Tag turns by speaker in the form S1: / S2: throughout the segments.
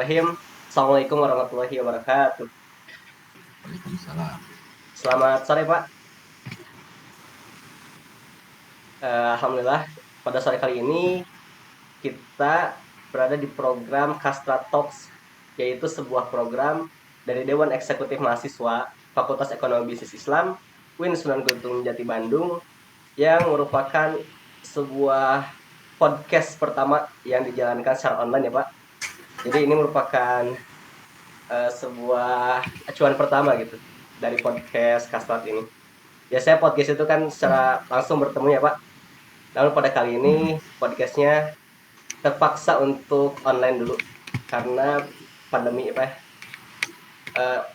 S1: Bismillahirrahmanirrahim. Assalamualaikum warahmatullahi wabarakatuh.
S2: Waalaikumsalam.
S1: Selamat sore, Pak. Alhamdulillah, pada sore kali ini kita berada di program Kastra Talks, yaitu sebuah program dari Dewan Eksekutif Mahasiswa Fakultas Ekonomi Bisnis Islam UIN Sunan Gunung Jati Bandung yang merupakan sebuah podcast pertama yang dijalankan secara online ya, Pak. Jadi ini merupakan sebuah acuan pertama gitu dari podcast Kastrat ini. Biasanya podcast itu kan secara langsung bertemu ya Pak. Namun pada kali ini podcastnya terpaksa untuk online dulu karena pandemi Pak.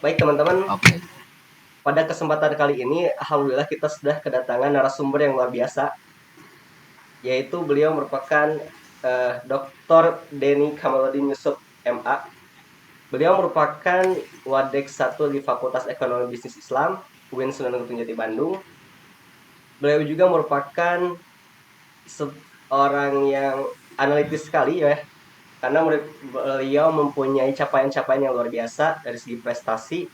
S1: Baik teman-teman,
S2: Oke.
S1: pada kesempatan kali ini alhamdulillah kita sudah kedatangan narasumber yang luar biasa, yaitu beliau merupakan Dr. Denny Kamaludin Yusuf MA. Beliau merupakan Wadek 1 di Fakultas Ekonomi Bisnis Islam UIN Sunan Gunung Jati Bandung. Beliau juga merupakan seorang yang analitis sekali ya, karena beliau mempunyai capaian-capaian yang luar biasa dari segi prestasi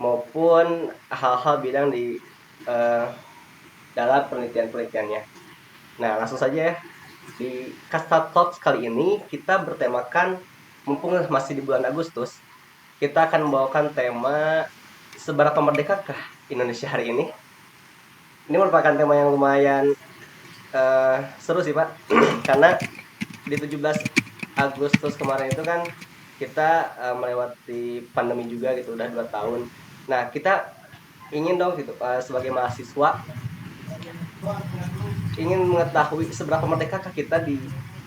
S1: maupun hal-hal bidang di uh, dalam penelitian-penelitiannya. Nah, langsung saja ya. Di Kasta Talks kali ini kita bertemakan, mumpung masih di bulan Agustus, kita akan membawakan tema seberapa merdekakah Indonesia hari ini. Ini merupakan tema yang lumayan seru sih Pak, karena di 17 Agustus kemarin itu kan kita melewati pandemi juga gitu, udah 2 tahun. Nah, kita ingin dong gitu sebagai mahasiswa ingin mengetahui seberapa merdekakah kita di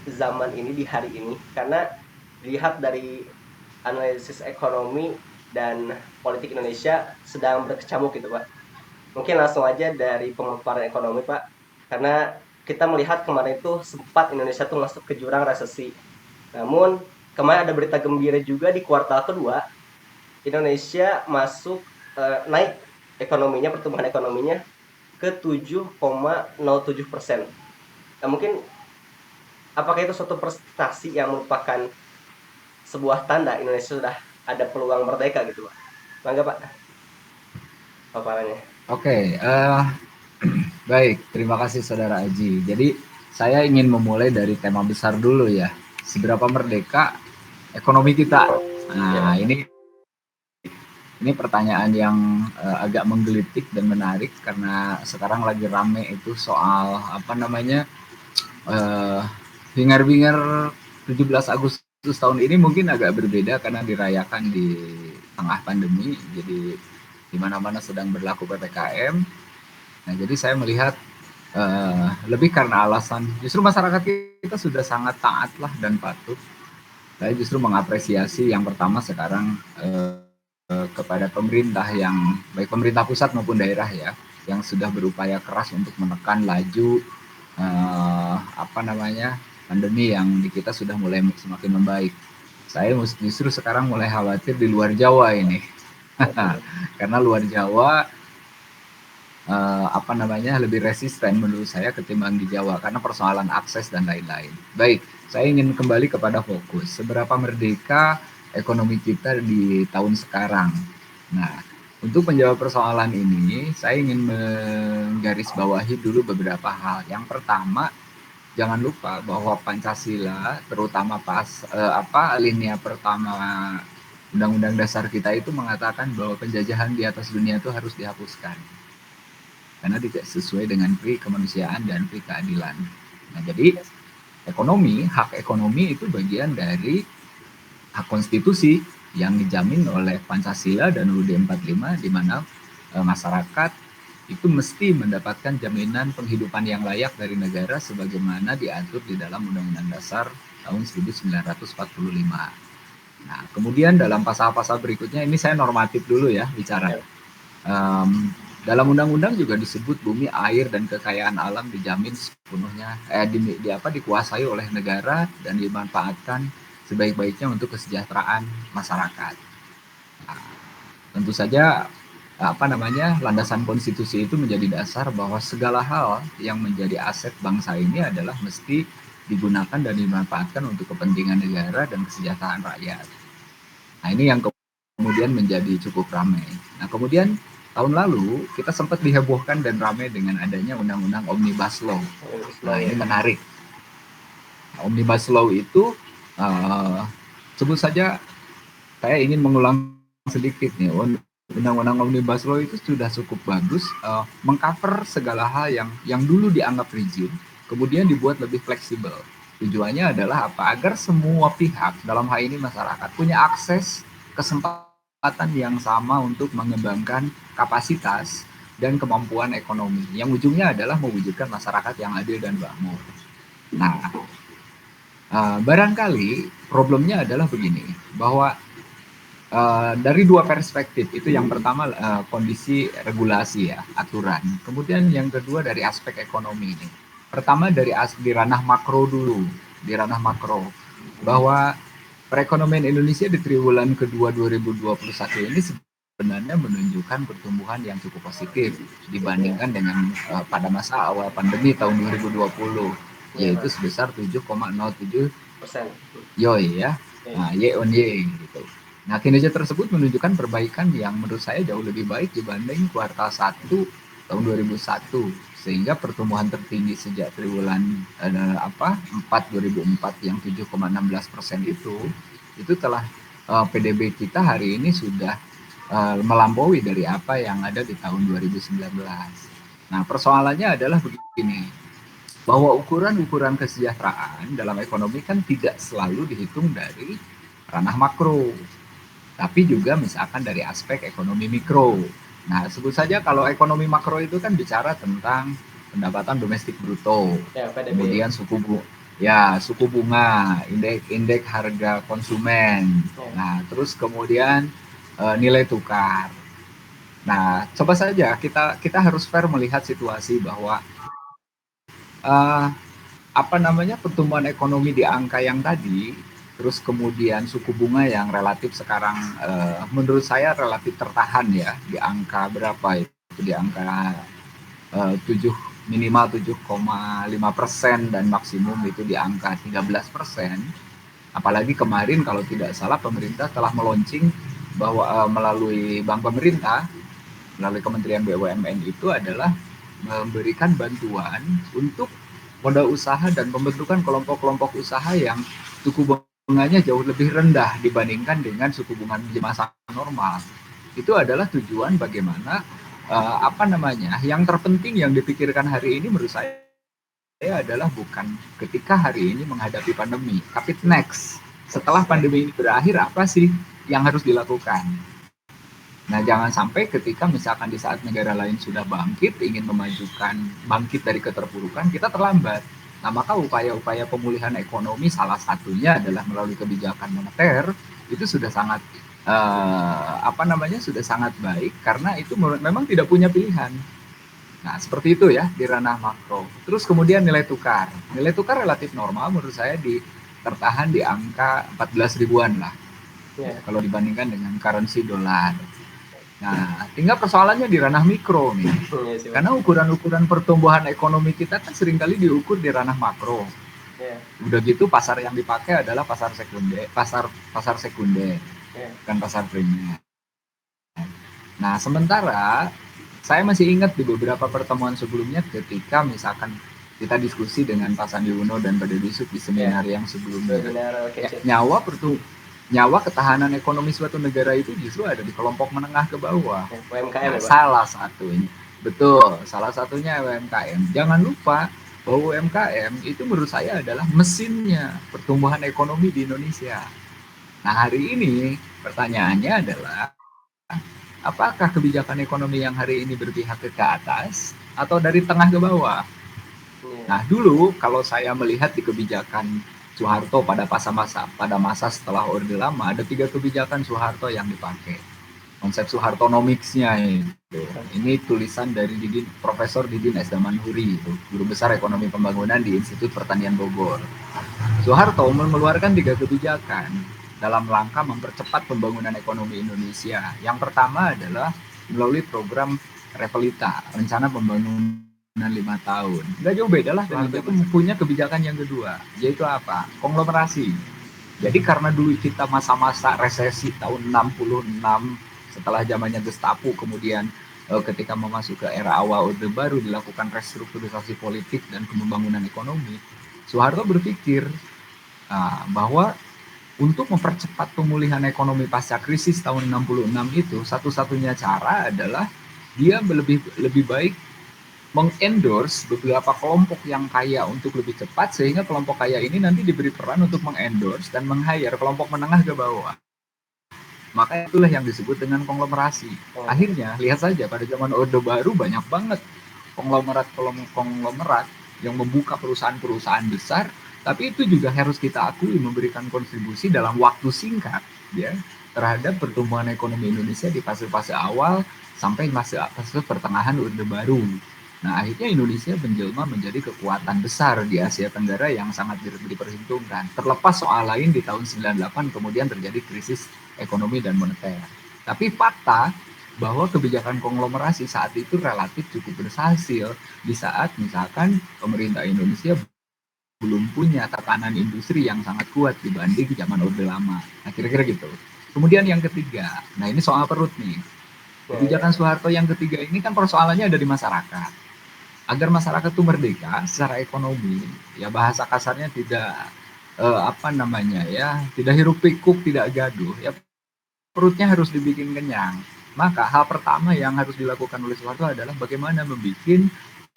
S1: zaman ini, di hari ini, karena dilihat dari analisis ekonomi dan politik Indonesia sedang berkecamuk gitu Pak. Mungkin langsung aja dari pemaparan ekonomi Pak, karena kita melihat kemarin itu sempat Indonesia tuh masuk ke jurang resesi. Namun kemarin ada berita gembira juga di kuartal kedua, Indonesia masuk naik ekonominya, pertumbuhan ekonominya ke 7,07%. Nah, mungkin apakah itu suatu prestasi yang merupakan sebuah tanda Indonesia sudah ada peluang merdeka gitu Pak? Mangga Pak paparannya.
S2: Oke, baik. Terima kasih Saudara Aji. Jadi saya ingin memulai dari tema besar dulu ya. Seberapa merdeka ekonomi kita? Nah,
S1: Ya.
S2: ini pertanyaan yang agak menggelitik dan menarik karena sekarang lagi rame itu soal apa namanya uh, hingar-bingar 17 Agustus tahun ini mungkin agak berbeda karena dirayakan di tengah pandemi. Jadi di mana-mana sedang berlaku PPKM. Nah, jadi saya melihat lebih karena alasan justru masyarakat kita sudah sangat taat lah dan patuh. Saya justru mengapresiasi yang pertama sekarang kepada pemerintah yang baik pemerintah pusat maupun daerah ya yang sudah berupaya keras untuk menekan laju apa namanya pandemi yang di kita sudah mulai semakin membaik. Saya justru sekarang mulai khawatir di luar Jawa ini. Karena luar Jawa apa namanya lebih resisten menurut saya ketimbang di Jawa karena persoalan akses dan lain-lain. Baik, saya ingin kembali kepada fokus. Seberapa merdeka ekonomi kita di tahun sekarang. Nah, untuk menjawab persoalan ini, saya ingin menggarisbawahi dulu beberapa hal. Yang pertama, jangan lupa bahwa Pancasila, terutama alinea pertama Undang-Undang Dasar kita itu mengatakan bahwa penjajahan di atas dunia itu harus dihapuskan karena tidak sesuai dengan pri kemanusiaan dan pri keadilan. Nah, jadi hak ekonomi itu bagian dari hak konstitusi yang dijamin oleh Pancasila dan UUD 45 di mana masyarakat itu mesti mendapatkan jaminan penghidupan yang layak dari negara sebagaimana diatur di dalam Undang-Undang Dasar tahun 1945. Nah, kemudian dalam pasal-pasal berikutnya ini saya normatif dulu ya bicara.
S1: Ya.
S2: Dalam undang-undang juga disebut bumi, air, dan kekayaan alam dijamin sepenuhnya dikuasai oleh negara dan dimanfaatkan sebaik-baiknya untuk kesejahteraan masyarakat. Nah, tentu saja landasan konstitusi itu menjadi dasar bahwa segala hal yang menjadi aset bangsa ini adalah mesti digunakan dan dimanfaatkan untuk kepentingan negara dan kesejahteraan rakyat. Nah, ini yang kemudian menjadi cukup ramai. Nah, kemudian tahun lalu kita sempat dihebohkan dan ramai dengan adanya undang-undang Omnibus Law. Nah, ini menarik. Omnibus Law itu sebut saja, saya ingin mengulang sedikit nih. Undang-undang Omnibus Law itu sudah cukup bagus, mengcover segala hal yang dulu dianggap rigid, kemudian dibuat lebih fleksibel. Tujuannya adalah apa? Agar semua pihak, dalam hal ini masyarakat, punya akses kesempatan yang sama untuk mengembangkan kapasitas dan kemampuan ekonomi. Yang ujungnya adalah mewujudkan masyarakat yang adil dan makmur. Nah, barangkali problemnya adalah begini, bahwa dari dua perspektif itu. Yang pertama kondisi regulasi ya, aturan. Kemudian yang kedua dari aspek ekonomi ini. Pertama di ranah makro dulu, di ranah makro, bahwa perekonomian Indonesia di triwulan kedua 2021 ini sebenarnya menunjukkan pertumbuhan yang cukup positif dibandingkan dengan pada masa awal pandemi tahun 2020, yaitu sebesar 7,07% YOY ya, Y on Y gitu. Nah, kinerja tersebut menunjukkan perbaikan yang menurut saya jauh lebih baik dibanding kuartal 1 tahun 2001, sehingga pertumbuhan tertinggi sejak triwulan 4 2004 yang 7,16% itu telah PDB kita hari ini sudah melampaui dari apa yang ada di tahun 2019. Nah, persoalannya adalah begini, bahwa ukuran-ukuran kesejahteraan dalam ekonomi kan tidak selalu dihitung dari ranah makro, tapi juga misalkan dari aspek ekonomi mikro. Nah, sebut saja kalau ekonomi makro itu kan bicara tentang pendapatan domestik bruto,
S1: ya,
S2: kemudian suku bunga, indeks harga konsumen. Nah, terus kemudian nilai tukar. Nah, coba saja kita harus fair melihat situasi bahwa pertumbuhan ekonomi di angka yang tadi, terus kemudian suku bunga yang relatif sekarang menurut saya relatif tertahan ya di angka berapa itu, di angka 7 minimal 7,5% dan maksimum itu di angka 13%. Apalagi kemarin kalau tidak salah pemerintah telah meluncing bahwa melalui bank pemerintah, melalui Kementerian BUMN itu adalah memberikan bantuan untuk modal usaha dan pembentukan kelompok-kelompok usaha yang suku bunganya jauh lebih rendah dibandingkan dengan suku bunga di masa normal. Itu adalah tujuan bagaimana yang terpenting yang dipikirkan hari ini menurut saya adalah bukan ketika hari ini menghadapi pandemi, tapi next. Setelah pandemi ini berakhir, apa sih yang harus dilakukan? Nah, jangan sampai ketika misalkan di saat negara lain sudah bangkit, ingin bangkit dari keterpurukan, kita terlambat. Nah, maka upaya-upaya pemulihan ekonomi salah satunya adalah melalui kebijakan moneter, itu sudah sangat sudah sangat baik karena itu memang tidak punya pilihan. Nah, seperti itu ya di ranah makro. Terus kemudian nilai tukar. Nilai tukar relatif normal menurut saya tertahan di angka 14 ribuan lah. Kalau dibandingkan dengan currency dolar. Nah, tinggal persoalannya di ranah mikro nih. Karena ukuran-ukuran pertumbuhan ekonomi kita kan seringkali diukur di ranah makro. Udah gitu pasar yang dipakai adalah pasar sekunder, bukan pasar primer. Nah, sementara saya masih ingat di beberapa pertemuan sebelumnya ketika misalkan kita diskusi dengan Pak Sandi Uno dan Pak Deddy Yusuf di seminar yang sebelumnya. Nyawa ketahanan ekonomi suatu negara itu justru ada di kelompok menengah ke bawah.
S1: UMKM,
S2: salah satunya. Betul, salah satunya UMKM. Jangan lupa bahwa UMKM itu menurut saya adalah mesinnya pertumbuhan ekonomi di Indonesia. Nah, hari ini pertanyaannya adalah apakah kebijakan ekonomi yang hari ini berpihak ke atas atau dari tengah ke bawah? Nah, dulu kalau saya melihat di kebijakan Soeharto pada masa setelah Orde Lama, ada 3 kebijakan Soeharto yang dipakai. Konsep Soehartonomics-nya itu. Ini tulisan dari Profesor Didin S. Damanhuri, Guru Besar Ekonomi Pembangunan di Institut Pertanian Bogor. Soeharto mengeluarkan 3 kebijakan dalam rangka mempercepat pembangunan ekonomi Indonesia. Yang pertama adalah melalui program Repelita, rencana pembangunan 5 tahun. Nggak jauh beda lah dengan itu punya kebijakan yang kedua, yaitu apa? Konglomerasi. Jadi karena dulu kita masa-masa resesi tahun 66 setelah zamannya Gestapo, kemudian ketika memasuki ke era awal Orde Baru dilakukan restrukturisasi politik dan pembangunan ekonomi, Soeharto berpikir bahwa untuk mempercepat pemulihan ekonomi pasca krisis tahun 66 itu, satu-satunya cara adalah dia lebih lebih baik mengendorse beberapa kelompok yang kaya untuk lebih cepat, sehingga kelompok kaya ini nanti diberi peran untuk mengendorse dan meng-hire kelompok menengah ke bawah. Maka itulah yang disebut dengan konglomerasi. Akhirnya lihat saja pada zaman Orde Baru banyak banget konglomerat yang membuka perusahaan-perusahaan besar, tapi itu juga harus kita akui memberikan kontribusi dalam waktu singkat ya terhadap pertumbuhan ekonomi Indonesia di fase-fase awal sampai fase pertengahan Orde Baru. Nah, akhirnya Indonesia menjelma menjadi kekuatan besar di Asia Tenggara yang sangat diperhitungkan. Terlepas soal lain di tahun 98 kemudian terjadi krisis ekonomi dan moneter. Tapi fakta bahwa kebijakan konglomerasi saat itu relatif cukup berhasil di saat misalkan pemerintah Indonesia belum punya tatanan industri yang sangat kuat dibanding zaman Orde Lama. Nah, kira-kira gitu. Kemudian yang ketiga, nah ini soal perut nih. Kebijakan Soeharto yang ketiga ini kan persoalannya ada di masyarakat. Agar masyarakat itu merdeka secara ekonomi, ya bahasa kasarnya tidak tidak hiruk pikuk, tidak gaduh, ya perutnya harus dibikin kenyang. Maka hal pertama yang harus dilakukan oleh Soeharto adalah bagaimana membuat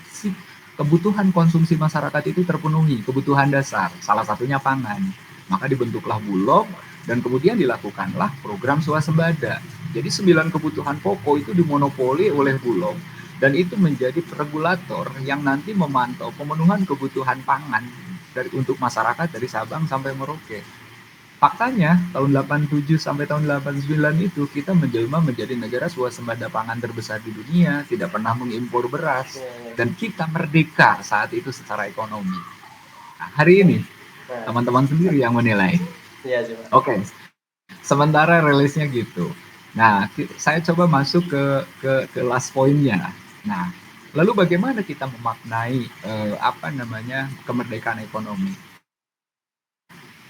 S2: si kebutuhan konsumsi masyarakat itu terpenuhi, kebutuhan dasar, salah satunya pangan. Maka dibentuklah Bulog dan kemudian dilakukanlah program swasembada. Jadi 9 kebutuhan pokok itu dimonopoli oleh Bulog dan itu menjadi regulator yang nanti memantau pemenuhan kebutuhan pangan untuk masyarakat dari Sabang sampai Merauke. Faktanya tahun 87 sampai tahun 89 itu kita menjelma menjadi negara swasembada pangan terbesar di dunia, tidak pernah mengimpor beras, dan kita merdeka saat itu secara ekonomi. Nah, hari ini teman-teman sendiri yang menilai. Oke, sementara rilisnya gitu. Nah, saya coba masuk ke last pointnya. Nah, lalu bagaimana kita memaknai kemerdekaan ekonomi?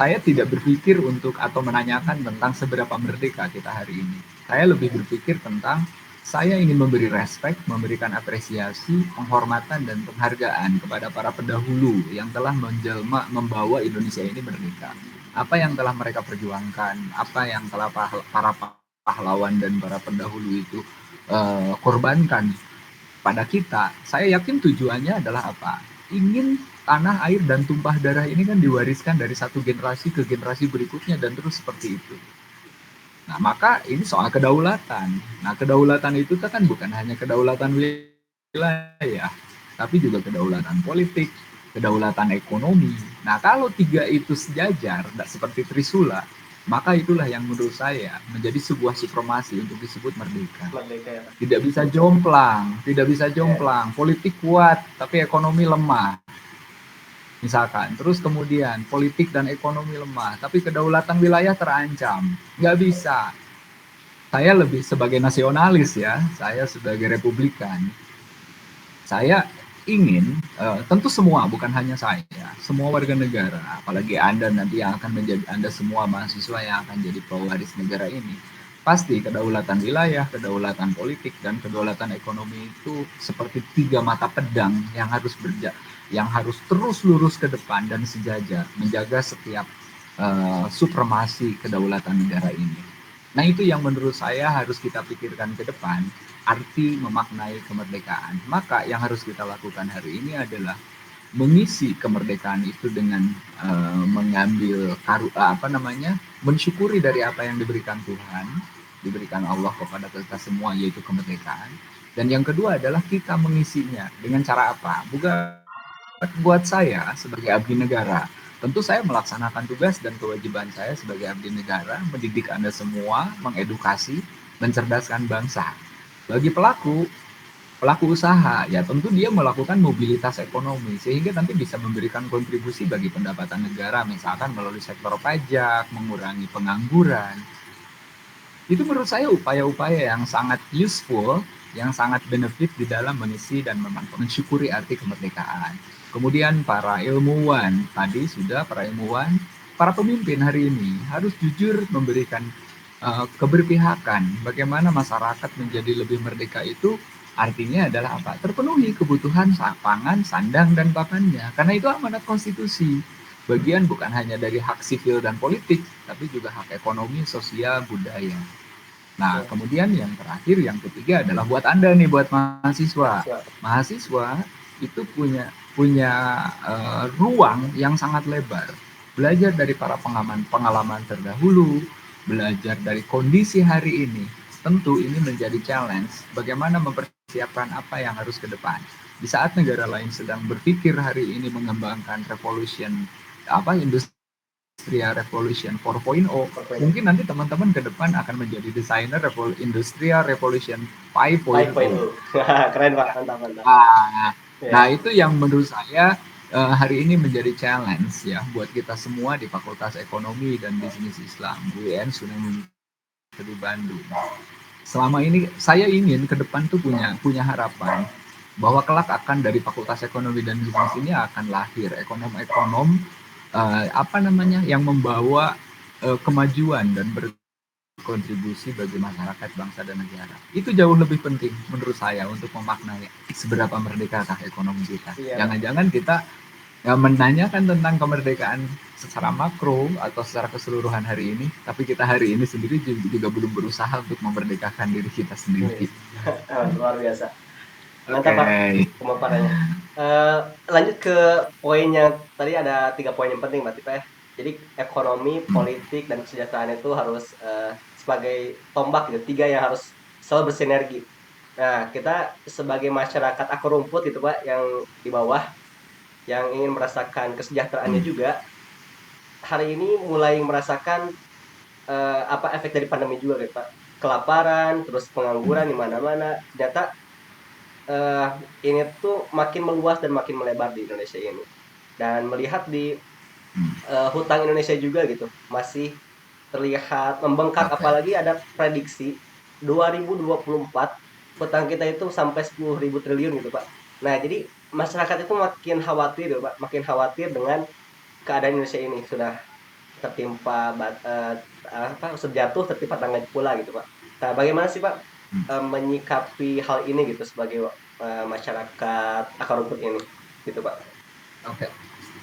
S2: Saya tidak berpikir untuk atau menanyakan tentang seberapa merdeka kita hari ini. Saya lebih berpikir tentang saya ingin memberi respect, memberikan apresiasi, penghormatan dan penghargaan kepada para pendahulu yang telah membawa Indonesia ini merdeka. Apa yang telah mereka perjuangkan, apa yang telah para pahlawan dan para pendahulu itu korbankan pada kita. Saya yakin tujuannya adalah apa? Ingin tanah, air, dan tumpah darah ini kan diwariskan dari satu generasi ke generasi berikutnya dan terus seperti itu. Nah, maka ini soal kedaulatan. Nah, kedaulatan itu kan bukan hanya kedaulatan wilayah, tapi juga kedaulatan politik, kedaulatan ekonomi. Nah, kalau tiga itu sejajar, seperti Trisula, maka itulah yang menurut saya menjadi sebuah supremasi untuk disebut merdeka. Tidak bisa jomplang, politik kuat, tapi ekonomi lemah. Misalkan, terus kemudian politik dan ekonomi lemah, tapi kedaulatan wilayah terancam. Nggak bisa. Saya lebih sebagai nasionalis ya, saya sebagai republikan. Saya ingin, tentu semua, bukan hanya saya, semua warga negara, apalagi Anda nanti yang akan menjadi, Anda semua mahasiswa yang akan jadi pewaris negara ini, pasti kedaulatan wilayah, kedaulatan politik, dan kedaulatan ekonomi itu seperti tiga mata pedang yang harus terus lurus ke depan dan sejajar menjaga setiap supremasi kedaulatan negara ini. Nah, itu yang menurut saya harus kita pikirkan ke depan, arti memaknai kemerdekaan. Maka yang harus kita lakukan hari ini adalah mengisi kemerdekaan itu dengan mengambil mensyukuri dari apa yang diberikan Tuhan, diberikan Allah kepada kita semua, yaitu kemerdekaan. Dan yang kedua adalah kita mengisinya dengan cara apa? Bukan buat saya sebagai abdi negara. Tentu saya melaksanakan tugas dan kewajiban saya sebagai abdi negara, mendidik Anda semua, mengedukasi, mencerdaskan bangsa. Bagi pelaku usaha, ya tentu dia melakukan mobilitas ekonomi, sehingga nanti bisa memberikan kontribusi bagi pendapatan negara, misalkan melalui sektor pajak, mengurangi pengangguran. Itu menurut saya upaya-upaya yang sangat useful, yang sangat benefit di dalam mengisi dan mensyukuri arti kemerdekaan. Kemudian para ilmuwan, tadi sudah para ilmuwan para pemimpin hari ini harus jujur memberikan keberpihakan. Bagaimana masyarakat menjadi lebih merdeka itu artinya adalah apa? Terpenuhi kebutuhan pangan, sandang, dan pakannya. Karena itu amanat konstitusi. Bagian bukan hanya dari hak sipil dan politik, tapi juga hak ekonomi, sosial, budaya. Nah, kemudian yang terakhir, yang ketiga adalah buat Anda nih, buat mahasiswa. Mahasiswa itu punya ruang yang sangat lebar. Belajar dari para pengalaman terdahulu, belajar dari kondisi hari ini. Tentu ini menjadi challenge bagaimana mempersiapkan apa yang harus ke depan. Di saat negara lain sedang berpikir hari ini mengembangkan Industrial Revolution 4.0, mungkin nanti teman-teman ke depan akan menjadi desainer Industrial Revolution 5.0.
S1: Keren Pak, mantap.
S2: Nah, itu yang menurut saya hari ini menjadi challenge ya buat kita semua di Fakultas Ekonomi dan Bisnis Islam UIN Sunan di Bandung. Selama ini saya ingin ke depan tuh punya harapan bahwa kelak akan dari Fakultas Ekonomi dan Bisnis ini akan lahir ekonom-ekonom yang membawa kemajuan dan berkontribusi bagi masyarakat, bangsa, dan negara. Itu jauh lebih penting menurut saya untuk memaknai seberapa merdekakah ekonomi kita. Jangan-jangan kita menanyakan tentang kemerdekaan secara makro atau secara keseluruhan hari ini, tapi kita hari ini sendiri juga belum berusaha untuk memerdekakan diri kita sendiri.
S1: Luar biasa. Mantap Pak pemaparannya. Lanjut ke poinnya, tadi ada 3 poin yang penting Mbak Tipa ya. Jadi ekonomi, politik, dan kesejahteraan itu harus sebagai tombak gitu, 3 yang harus selalu bersinergi. Nah, kita sebagai masyarakat akar rumput gitu Pak, yang di bawah, yang ingin merasakan kesejahteraannya juga, hari ini mulai merasakan efek dari pandemi juga gitu Pak. Kelaparan, terus pengangguran di mana-mana. Ternyata ini tuh makin meluas dan makin melebar di Indonesia ini. Dan melihat di hutang Indonesia juga gitu, masih terlihat membengkak. Apalagi ada prediksi 2024 hutang kita itu sampai 10.000 triliun gitu Pak. Nah, jadi masyarakat itu makin khawatir Pak, makin khawatir dengan keadaan Indonesia ini, sudah tertimpa jatuh tertimpa tangga pula gitu Pak. Nah, bagaimana sih Pak menyikapi hal ini gitu sebagai masyarakat akar rumput ini gitu Pak?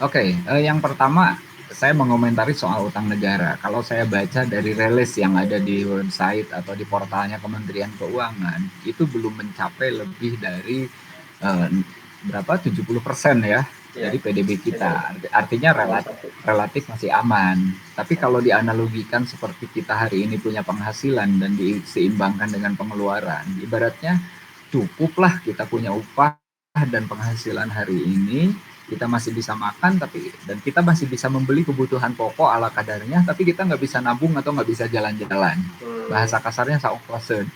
S2: Oke. Yang pertama saya mengomentari soal utang negara. Kalau saya baca dari rilis yang ada di website atau di portalnya Kementerian Keuangan, itu belum mencapai lebih dari 70% ya dari PDB kita. Artinya relatif masih aman. Tapi kalau dianalogikan seperti kita hari ini punya penghasilan dan diseimbangkan dengan pengeluaran, ibaratnya cukuplah kita punya upah dan penghasilan hari ini, kita masih bisa makan dan kita masih bisa membeli kebutuhan pokok ala kadarnya, tapi kita nggak bisa nabung atau nggak bisa jalan-jalan. Bahasa kasarnya saungkosen.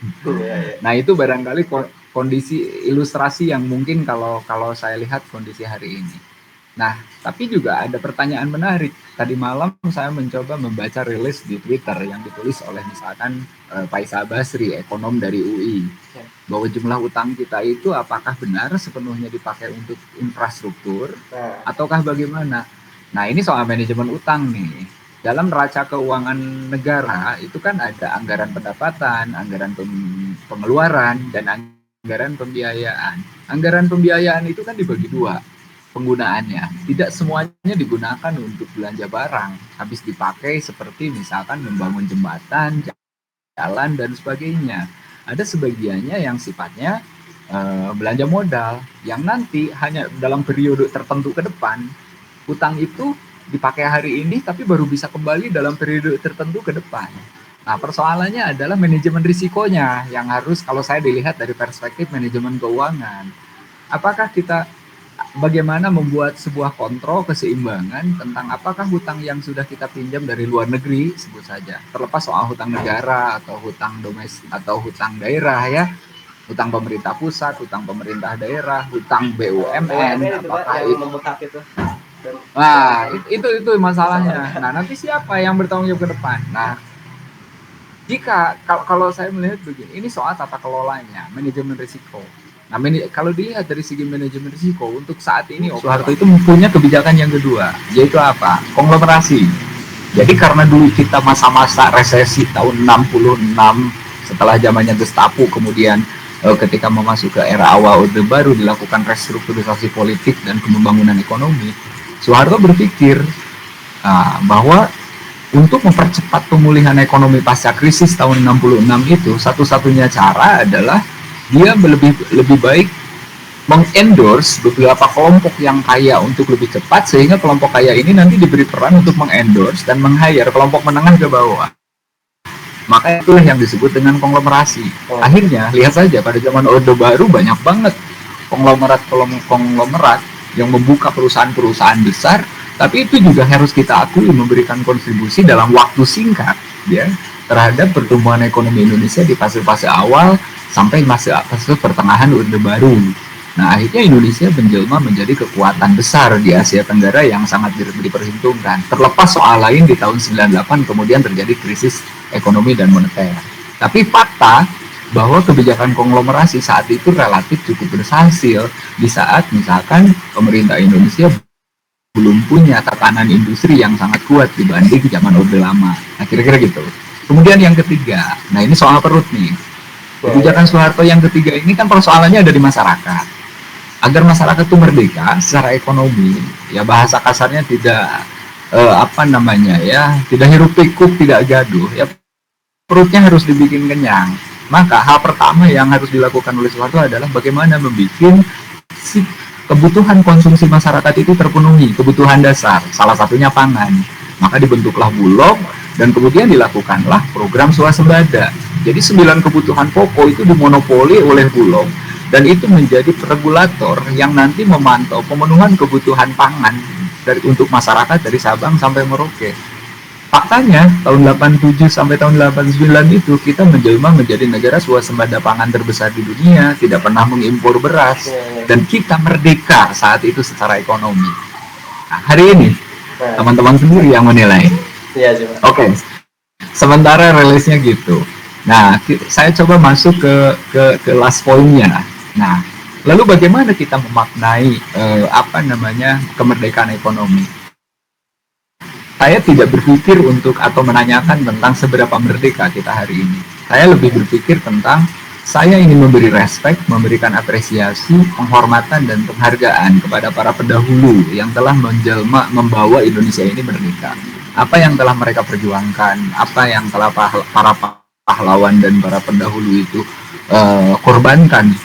S2: Nah, itu barangkali kondisi ilustrasi yang mungkin kalau saya lihat kondisi hari ini. Nah, tapi juga ada pertanyaan menarik. Tadi malam saya mencoba membaca rilis di Twitter yang ditulis oleh misalkan Faisal Basri, ekonom dari UI, bahwa jumlah utang kita itu apakah benar sepenuhnya dipakai untuk infrastruktur ataukah bagaimana. Nah, ini soal manajemen utang nih. Dalam neraca keuangan negara itu kan ada anggaran pendapatan, anggaran pengeluaran, dan anggaran pembiayaan. Anggaran pembiayaan itu kan dibagi 2 penggunaannya. Tidak semuanya digunakan untuk belanja barang, habis dipakai seperti misalkan membangun jembatan, jalan, dan sebagainya. Ada sebagiannya yang sifatnya belanja modal, yang nanti hanya dalam periode tertentu ke depan. Utang itu dipakai hari ini tapi baru bisa kembali dalam periode tertentu ke depan. Nah, persoalannya adalah manajemen risikonya yang harus, kalau saya dilihat dari perspektif manajemen keuangan. Apakah bagaimana membuat sebuah kontrol keseimbangan tentang apakah hutang yang sudah kita pinjam dari luar negeri, sebut saja, terlepas soal hutang negara atau hutang domestik atau hutang daerah ya, hutang pemerintah pusat, hutang pemerintah daerah, hutang BUMN, apakah itu membengkak itu? Nah, itu masalahnya. Nah, nanti siapa yang bertanggung jawab ke depan? Nah, kalau saya melihat begini, ini soal tata kelolanya, manajemen risiko. Nah, kalau dilihat dari segi manajemen risiko, untuk saat ini Soeharto itu mempunyai kebijakan yang kedua, yaitu apa? Konglomerasi. Jadi karena dulu kita masa-masa resesi tahun 66 setelah zamannya Gestapo, kemudian ketika memasuki ke era awal Orde Baru dilakukan restrukturisasi politik dan pembangunan ekonomi, Soeharto berpikir bahwa untuk mempercepat pemulihan ekonomi pasca krisis tahun 66 itu satu-satunya cara adalah dia lebih baik mengendorse beberapa kelompok yang kaya untuk lebih cepat, sehingga kelompok kaya ini nanti diberi peran untuk mengendorse dan meng-hire kelompok menengah ke bawah. Maka itulah yang disebut dengan konglomerasi. Akhirnya lihat saja pada zaman Orde Baru banyak banget konglomerat yang membuka perusahaan-perusahaan besar, tapi itu juga harus kita akui memberikan kontribusi dalam waktu singkat ya terhadap pertumbuhan ekonomi Indonesia di fase-fase awal sampai fase pertengahan Orde Baru. Nah, akhirnya Indonesia menjelma menjadi kekuatan besar di Asia Tenggara yang sangat diperhitungkan. Terlepas soal lain di tahun 98 kemudian terjadi krisis ekonomi dan moneter. Tapi fakta bahwa kebijakan konglomerasi saat itu relatif cukup berhasil di saat misalkan pemerintah Indonesia belum punya tatanan industri yang sangat kuat dibanding zaman Orde Lama. Nah, kira-kira gitu. Kemudian yang ketiga, nah ini soal perut nih. Kebijakan Soeharto yang ketiga ini kan persoalannya ada di masyarakat. Agar masyarakat itu merdeka secara ekonomi, ya bahasa kasarnya tidak tidak hiruk pikuk, tidak gaduh, ya perutnya harus dibikin kenyang. Maka hal pertama yang harus dilakukan oleh Soeharto adalah bagaimana membuat si kebutuhan konsumsi masyarakat itu terpenuhi, kebutuhan dasar, salah satunya pangan. Maka dibentuklah Bulog dan kemudian dilakukanlah program swasembada. Jadi 9 kebutuhan pokok itu dimonopoli oleh Bulog. Dan itu menjadi regulator yang nanti memantau pemenuhan kebutuhan pangan untuk masyarakat dari Sabang sampai Merauke. Faktanya tahun 87 sampai tahun 89 itu kita menjelma menjadi negara swasembada pangan terbesar di dunia, tidak pernah mengimpor beras, dan kita merdeka saat itu secara ekonomi. Nah, hari ini teman-teman sendiri yang menilai. Oke. Sementara rilisnya gitu. Nah, saya coba masuk ke last point-nya. Nah, lalu bagaimana kita memaknai kemerdekaan ekonomi? Saya tidak berpikir atau menanyakan tentang seberapa merdeka kita hari ini. Saya lebih berpikir tentang saya ingin memberi respect, memberikan apresiasi, penghormatan dan penghargaan kepada para pendahulu yang telah membawa Indonesia ini merdeka. Apa yang telah mereka perjuangkan, apa yang telah para pahlawan dan para pendahulu itu korbankan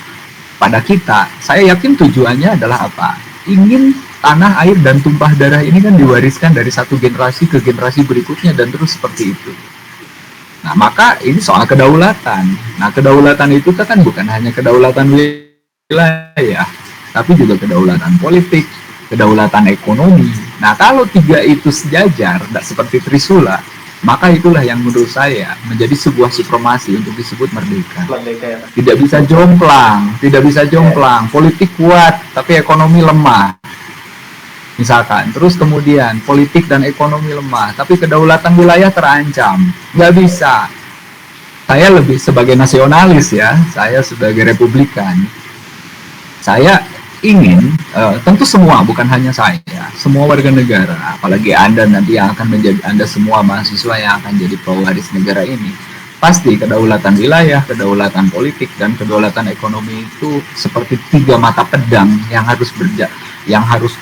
S2: pada kita. Saya yakin tujuannya adalah apa? Ingin tanah, air, dan tumpah darah ini kan diwariskan dari satu generasi ke generasi berikutnya dan terus seperti itu. Nah, maka ini soal kedaulatan. Nah, kedaulatan itu kan bukan hanya kedaulatan wilayah, tapi juga kedaulatan politik, kedaulatan ekonomi. Nah, kalau tiga itu sejajar, tidak seperti Trisula, maka itulah yang menurut saya menjadi sebuah supremasi untuk disebut merdeka. Tidak bisa jomplang, politik kuat tapi ekonomi lemah. Misalkan, terus kemudian politik dan ekonomi lemah tapi kedaulatan wilayah terancam. Nggak bisa. Saya lebih sebagai nasionalis ya, saya sebagai republikan. Saya ingin, tentu semua, bukan hanya saya, semua warga negara, apalagi Anda nanti yang akan menjadi, Anda semua mahasiswa yang akan jadi pewaris negara ini, pasti kedaulatan wilayah, kedaulatan politik, dan kedaulatan ekonomi itu seperti tiga mata pedang yang harus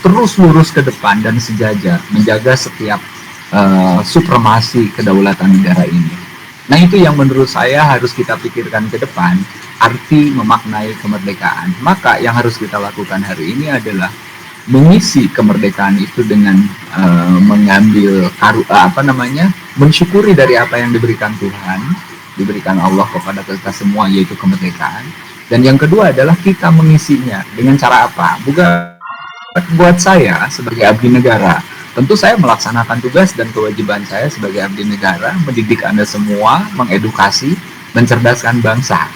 S2: terus lurus ke depan dan sejajar, menjaga setiap supremasi kedaulatan negara ini. Nah, itu yang menurut saya harus kita pikirkan ke depan, arti memaknai kemerdekaan. Maka yang harus kita lakukan hari ini adalah mengisi kemerdekaan itu dengan mengambil mensyukuri dari apa yang diberikan Tuhan, diberikan Allah kepada kita semua, yaitu kemerdekaan. Dan yang kedua adalah kita mengisinya dengan cara apa? Bukan buat saya sebagai abdi negara. Tentu saya melaksanakan tugas dan kewajiban saya sebagai abdi negara, mendidik Anda semua, mengedukasi, mencerdaskan bangsa.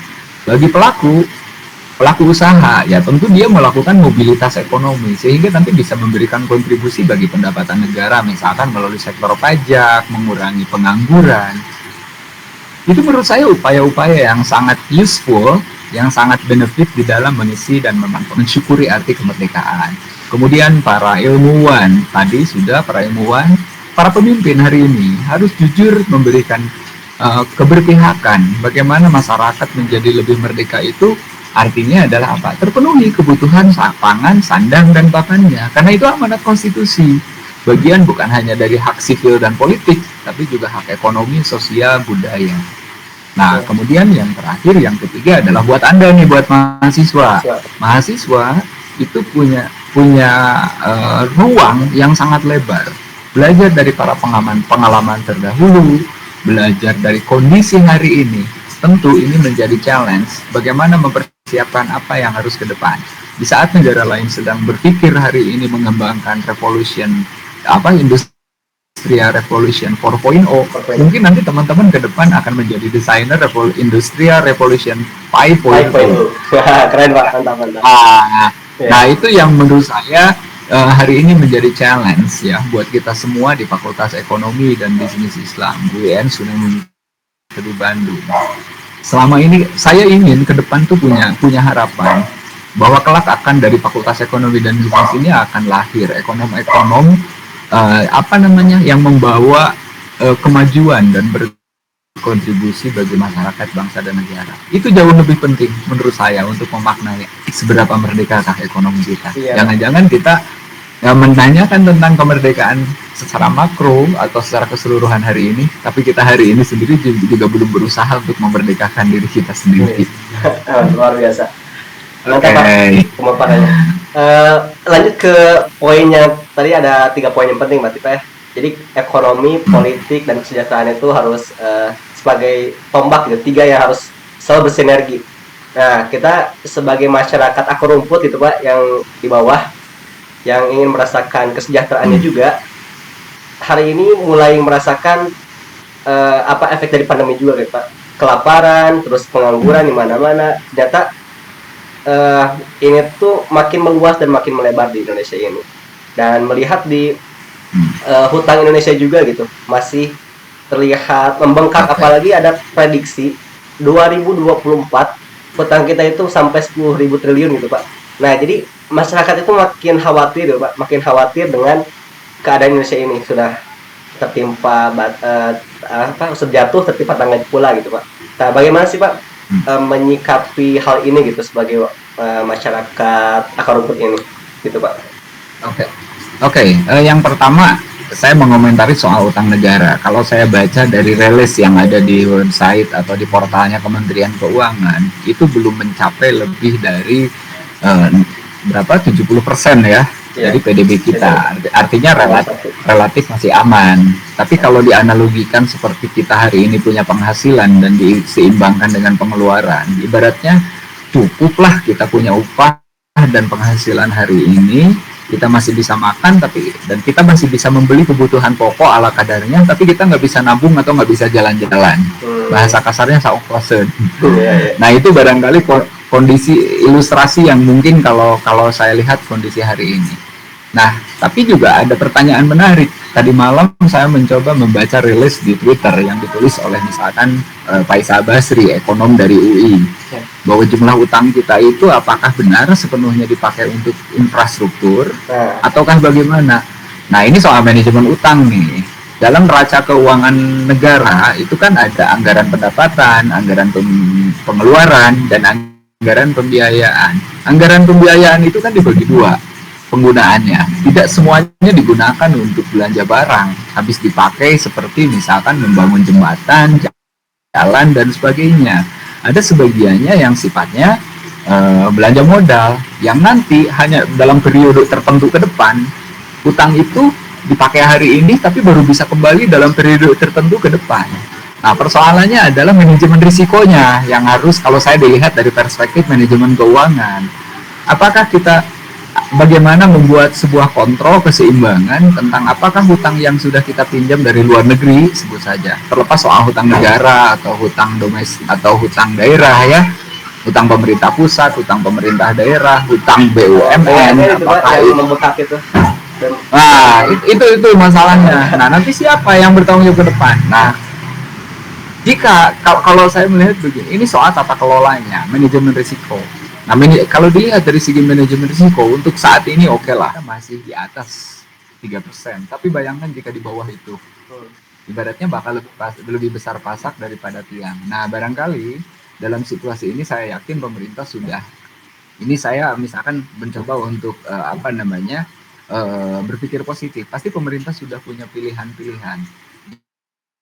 S2: Bagi pelaku usaha, ya tentu dia melakukan mobilitas ekonomi, sehingga nanti bisa memberikan kontribusi bagi pendapatan negara, misalkan melalui sektor pajak, mengurangi pengangguran. Itu menurut saya upaya-upaya yang sangat useful, yang sangat benefit di dalam mengisi dan mensyukuri arti kemerdekaan. Kemudian para ilmuwan, para ilmuwan para pemimpin hari ini harus jujur memberikan keberpihakan. Bagaimana masyarakat menjadi lebih merdeka itu artinya adalah apa? Terpenuhi kebutuhan pangan, sandang, dan pakannya. Karena itu amanat konstitusi. Bagian bukan hanya dari hak sipil dan politik, tapi juga hak ekonomi, sosial, budaya. Nah, kemudian yang terakhir, yang ketiga adalah buat Anda nih, buat mahasiswa. Mahasiswa itu punya ruang yang sangat lebar. Belajar dari para pengalaman terdahulu, belajar dari kondisi hari ini. Tentu ini menjadi challenge bagaimana mempersiapkan apa yang harus ke depan. Di saat negara lain sedang berpikir hari ini mengembangkan Industrial Revolution 4.0, mungkin nanti teman-teman ke depan akan menjadi desainer Industrial Revolution 5.0.
S1: Keren Pak, mantap.
S2: Nah, itu yang menurut saya hari ini menjadi challenge ya buat kita semua di Fakultas Ekonomi dan Bisnis Islam UIN Sunan di Bandung. Selama ini saya ingin ke depan tuh punya harapan bahwa kelak akan dari Fakultas Ekonomi dan Bisnis ini akan lahir ekonom-ekonom yang membawa kemajuan dan berkontribusi bagi masyarakat, bangsa, dan negara. Itu jauh lebih penting menurut saya untuk memaknai seberapa merdekakah ekonomi kita. Jangan-jangan kita menanyakan tentang kemerdekaan secara makro atau secara keseluruhan hari ini, tapi kita hari ini sendiri juga belum berusaha untuk memerdekakan diri kita sendiri.
S1: Luar biasa. Pemaparannya. Lanjut ke poinnya, tadi ada 3 poin yang penting Mbak Tipa ya. Jadi ekonomi, politik, dan kesejahteraan itu harus sebagai tombak gitu, 3 yang harus selalu bersinergi. Nah, kita sebagai masyarakat akar rumput gitu Pak, yang di bawah, yang ingin merasakan kesejahteraannya juga, hari ini mulai merasakan efek dari pandemi juga gitu Pak. Kelaparan, terus pengangguran di mana-mana. Ternyata ini tuh makin meluas dan makin melebar di Indonesia ini. Dan melihat di hutang Indonesia juga gitu, masih terlihat membengkak, apalagi ada prediksi 2024 hutang kita itu sampai 10.000 triliun gitu Pak. Nah, jadi masyarakat itu makin khawatir Pak, makin khawatir dengan keadaan Indonesia ini, sudah tertimpa jatuh tertimpa tangga pula gitu Pak. Nah, bagaimana sih Pak menyikapi hal ini gitu sebagai masyarakat akar rumput ini gitu Pak?
S2: Oke. Yang pertama saya mengomentari soal utang negara. Kalau saya baca dari rilis yang ada di website atau di portalnya Kementerian Keuangan, itu belum mencapai lebih dari 70% ya dari PDB kita. Artinya relatif masih aman. Tapi kalau dianalogikan seperti kita hari ini punya penghasilan dan diseimbangkan dengan pengeluaran, ibaratnya cukuplah kita punya upah dan penghasilan hari ini, kita masih bisa makan dan kita masih bisa membeli kebutuhan pokok ala kadarnya, tapi kita nggak bisa nabung atau nggak bisa jalan-jalan. Bahasa kasarnya saongkosen. Nah, itu barangkali kondisi ilustrasi yang mungkin kalau saya lihat kondisi hari ini. Nah, tapi juga ada pertanyaan menarik. Tadi malam saya mencoba membaca rilis di Twitter yang ditulis oleh misalkan Faisal Basri, ekonom dari UI, bahwa jumlah utang kita itu apakah benar sepenuhnya dipakai untuk infrastruktur ataukah bagaimana. Nah, ini soal manajemen utang nih. Dalam neraca keuangan negara itu kan ada anggaran pendapatan, anggaran pengeluaran, dan anggaran pembiayaan. Anggaran pembiayaan itu kan dibagi 2 penggunaannya. Tidak semuanya digunakan untuk belanja barang, habis dipakai seperti misalkan membangun jembatan, jalan, dan sebagainya. Ada sebagiannya yang sifatnya belanja modal, yang nanti hanya dalam periode tertentu ke depan. Utang itu dipakai hari ini tapi baru bisa kembali dalam periode tertentu ke depan. Nah, persoalannya adalah manajemen risikonya yang harus, kalau saya dilihat dari perspektif manajemen keuangan, apakah kita bagaimana membuat sebuah kontrol keseimbangan tentang apakah hutang yang sudah kita pinjam dari luar negeri, sebut saja, terlepas soal hutang negara atau hutang domestik atau hutang daerah ya, hutang pemerintah pusat, hutang pemerintah daerah, hutang BUMN, apakah itu membengkak itu? Nah, itu masalahnya. Nah, nanti siapa yang bertanggung jawab ke depan? Nah, kalau saya melihat begini, ini soal tata kelolanya, manajemen risiko. Nah, kalau dilihat dari segi manajemen risiko untuk saat ini oke lah, masih di atas 3%. Tapi bayangkan jika di bawah itu,
S1: Hmm.
S2: ibaratnya bakal lebih besar pasak daripada tiang. Nah, barangkali dalam situasi ini saya yakin pemerintah sudah, ini saya misalkan mencoba untuk apa namanya, berpikir positif. Pasti pemerintah sudah punya pilihan-pilihan.